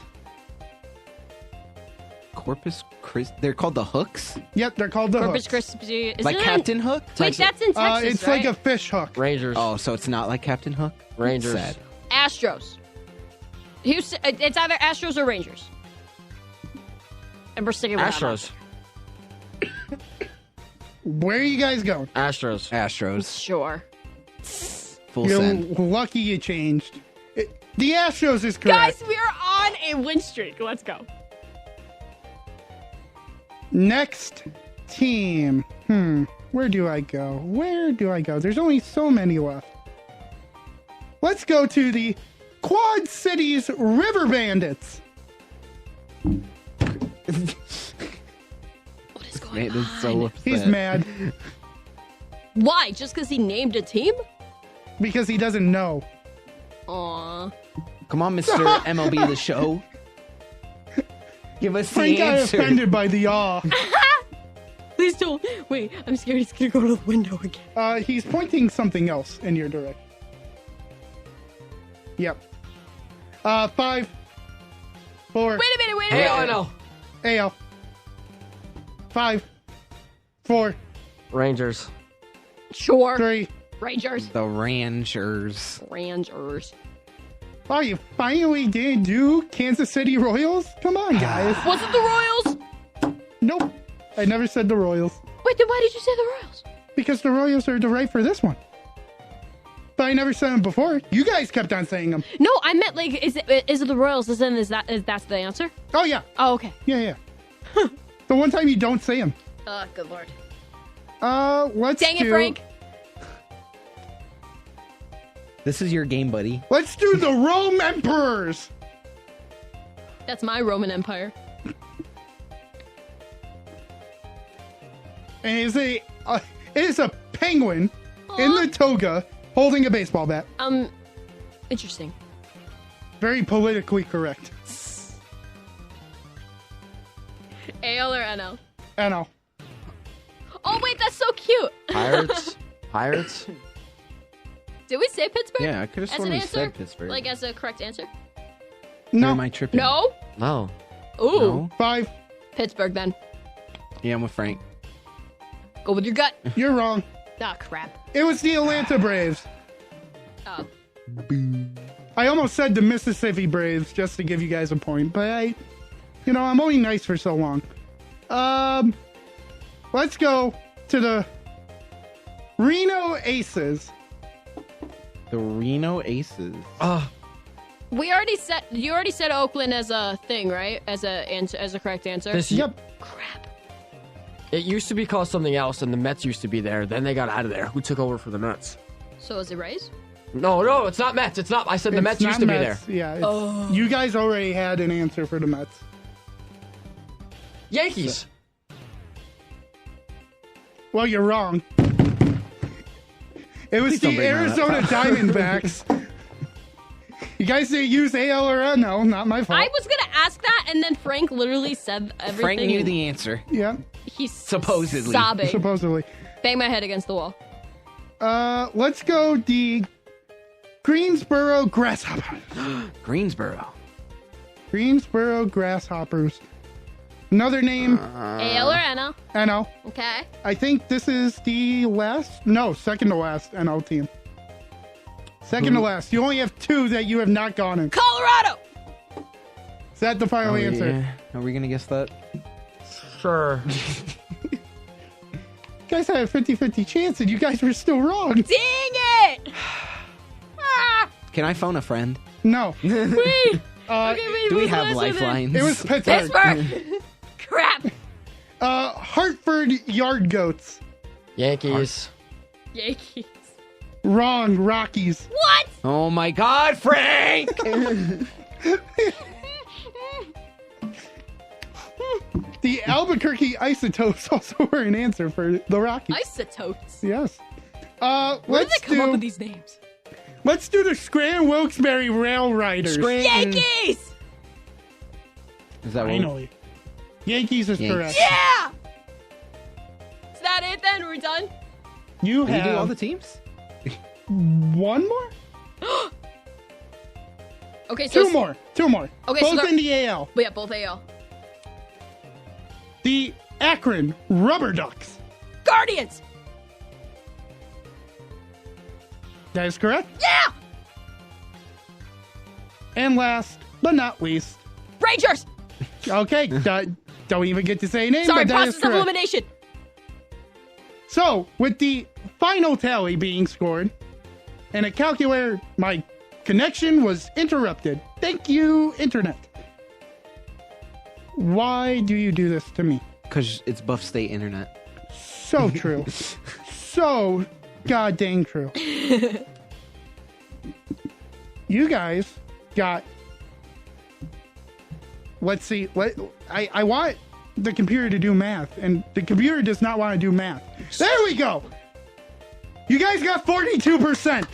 Corpus Christi. They're called the Hooks? Yep, they're called the Corpus Hooks. Christi. Is Like it Captain Hook? Wait, that's in Texas, It's right? like a fish hook. Rangers. Oh, so it's not like Captain Hook? Rangers. Sad. Astros. Houston, it's either Astros or Rangers. And we're sticking with that one. Astros. Where are you guys going? Astros. Astros. Sure. Full You're send. lucky you changed. The Astros is correct. Guys, we are on a win streak. Let's go. Next team. Where do I go? Where do I go? There's only so many left. Let's go to the Quad Cities River Bandits. What is going Man, on? is so upset. He's mad Why? Just because he named a team? because he doesn't know. Aw. Come on, Mr. MLB The Show. Give us Frank the got answer. offended by the awe. Please don't. Wait, I'm scared he's going to go to the window again. He's pointing something else in your direction. Yep. 5, 4. Wait a minute. Hey, I know. AL. 5, 4, Rangers. Sure. 3. Rangers. The Rangers. Rangers. Oh, you finally did do Kansas City Royals? Come on, guys. Was it the Royals? Nope. I never said the Royals. Wait, then why did you say the Royals? Because the Royals are the right for this one. But I never said them before. You guys kept on saying them. No, I meant like, is it the Royals? Is that's the answer? Oh, yeah. Oh, okay. Yeah. The one time you don't say them. Good lord. Let's Dang it, do... Frank. This is your game, buddy. Let's do the Rome Emperors. That's my Roman Empire. And it is a penguin in the toga holding a baseball bat. Interesting. Very politically correct. AL or NL? NL. Oh wait, that's so cute. Pirates. Did we say Pittsburgh? Yeah, I could have As sworn an we answer? said Pittsburgh. Like as a correct answer? Or No. am I tripping? No. No. Ooh. No? 5. Pittsburgh then. Yeah, I'm with Frank. Go with your gut. You're wrong. Ah, crap. It was the Atlanta Braves. Oh. I almost said the Mississippi Braves just to give you guys a point, but I'm only nice for so long. Let's go to the Reno Aces. The Reno Aces. You already said Oakland as a thing, right? As a correct answer. Yep. Crap. It used to be called something else, and the Mets used to be there. Then they got out of there. Who took over for the Mets? So is it Rays? No, it's not Mets. It's not. I said the Mets used to be there. Yeah. You guys already had an answer for the Mets. Yankees. Well, you're wrong. It was Please don't the bring that Arizona up. Diamondbacks. You guys didn't use AL or NL. Not my fault. I was gonna ask that, and then Frank literally said everything. Frank knew and the answer. Yeah. He's Supposedly. sobbing. Supposedly. Bang my head against the wall. Let's go the Greensboro Grasshoppers. Greensboro. Greensboro Grasshoppers. Another name. AL or NL? NL. Okay. I think this is the second to last NL team. Second to last. You only have 2 that you have not gone in. Colorado. Is that the final answer? Yeah. Are we going to guess that? Sure. You guys had a 50-50 chance and you guys were still wrong. Dang it! Can I phone a friend? No. Wait. Okay, wait. Do we who's have the last one then? lifelines? It was Pittsburgh. Pittsburgh. Crap. Hartford Yard Goats. Yankees. Yankees. Wrong. Rockies. What? Oh my God, Frank! The Albuquerque Isotopes also were an answer for the Rockies. Isotopes. Yes. Where did they come up with these names? Let's do the Scranton Wilkes-Barre Rail Riders. Yankees. Is that Finally. Yankees is correct. Yeah. Is that it then? We're done? You Did you do all have the teams? one more? Okay, so Two more. Okay, so Both they're- in the AL. But yeah, both AL. The Akron Rubber Ducks. Guardians. That is correct. Yeah. And last but not least, Rangers. okay, don't even get to say a name, Sorry, but that is process of correct. elimination. So, with the final tally being scored, and a calculator, my connection was interrupted. Thank you, Internet. Why do you do this to me? Because it's Buff State Internet. So true. So god dang true. You guys got... Let's see. I want the computer to do math, and the computer does not want to do math. There we go! You guys got 42%.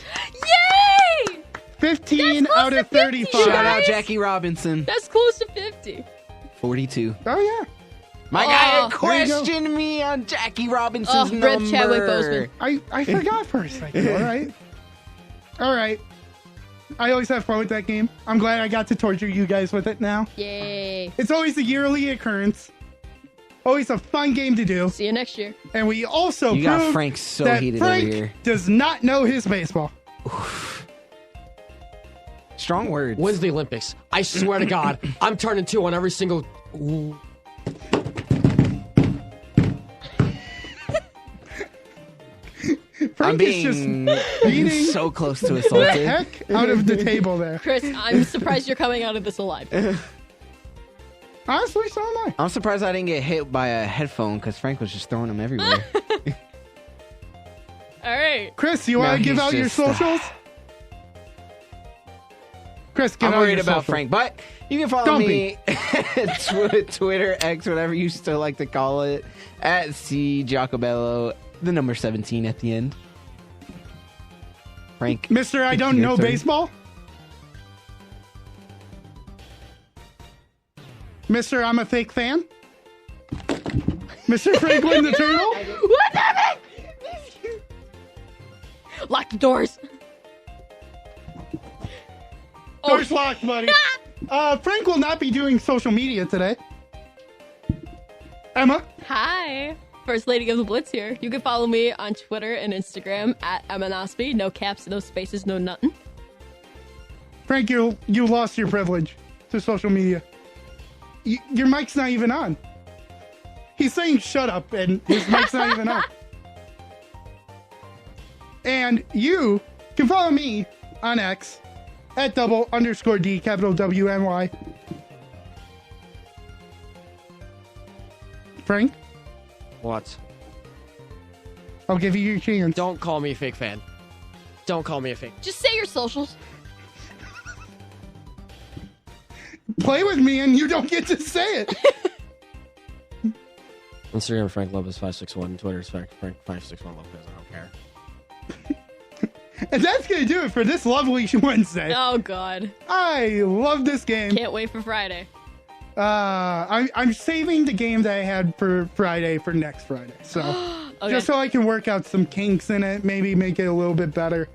Yay! 15 That's close out of to 50, 35. you Shout out guys. Jackie Robinson. That's close to 50. 42. Oh, yeah. My guy there you go. questioned me on Jackie Robinson's Rip number. Chadwick Boseman. I forgot for a second, all right. I always have fun with that game. I'm glad I got to torture you guys with it now. Yay. It's always a yearly occurrence. Always a fun game to do. See you next year. And we also You got proved Frank so that heated Frank over here. does not know his baseball. Strong words. When's the Olympics? I swear to God, I'm turning 2 on every single. Ooh. Frank I'm being is just beating so close to the assaulted. heck out of the table there. Chris, I'm surprised you're coming out of this alive. Honestly, so am I. I'm surprised I didn't get hit by a headphone because Frank was just throwing them everywhere. All right. Chris, you No, want to give he's out your just, socials? Give I'm out worried your about socials. Frank, but you can follow Don't me at Twitter, X, whatever you still like to call it, at CJacobello, the number 17 at the end. Frank. Mr. I don't your know turn. baseball. Mr. I'm a fake fan. Mr. Franklin the Turtle? What's happening? Lock the doors. Doors locked, buddy. Frank will not be doing social media today. Emma? Hi. First Lady of the Blitz here. You can follow me on Twitter and Instagram at Emma Nosby. No caps, no spaces, no nothing. Frank, you lost your privilege to social media. Your mic's not even on. He's saying shut up, and his mic's not even on. And you can follow me on X at @double_D, capital WNY. Frank? What? I'll give you your chance. Don't call me a fake fan. Don't call me a fake. Just say your socials. Play with me and you don't get to say it. Instagram Frank Lopez 561. Twitter is Frank 561 Lopez. I don't care. And that's going to do it for this lovely Wednesday. Oh, God. I love this game. Can't wait for Friday. I'm saving the game that I had for Friday for next Friday. So Okay. just so I can work out some kinks in it, maybe make it a little bit better.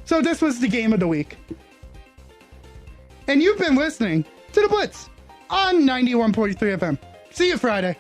So this was the game of the week. And you've been listening to The Blitz on 91.3 FM. See you Friday.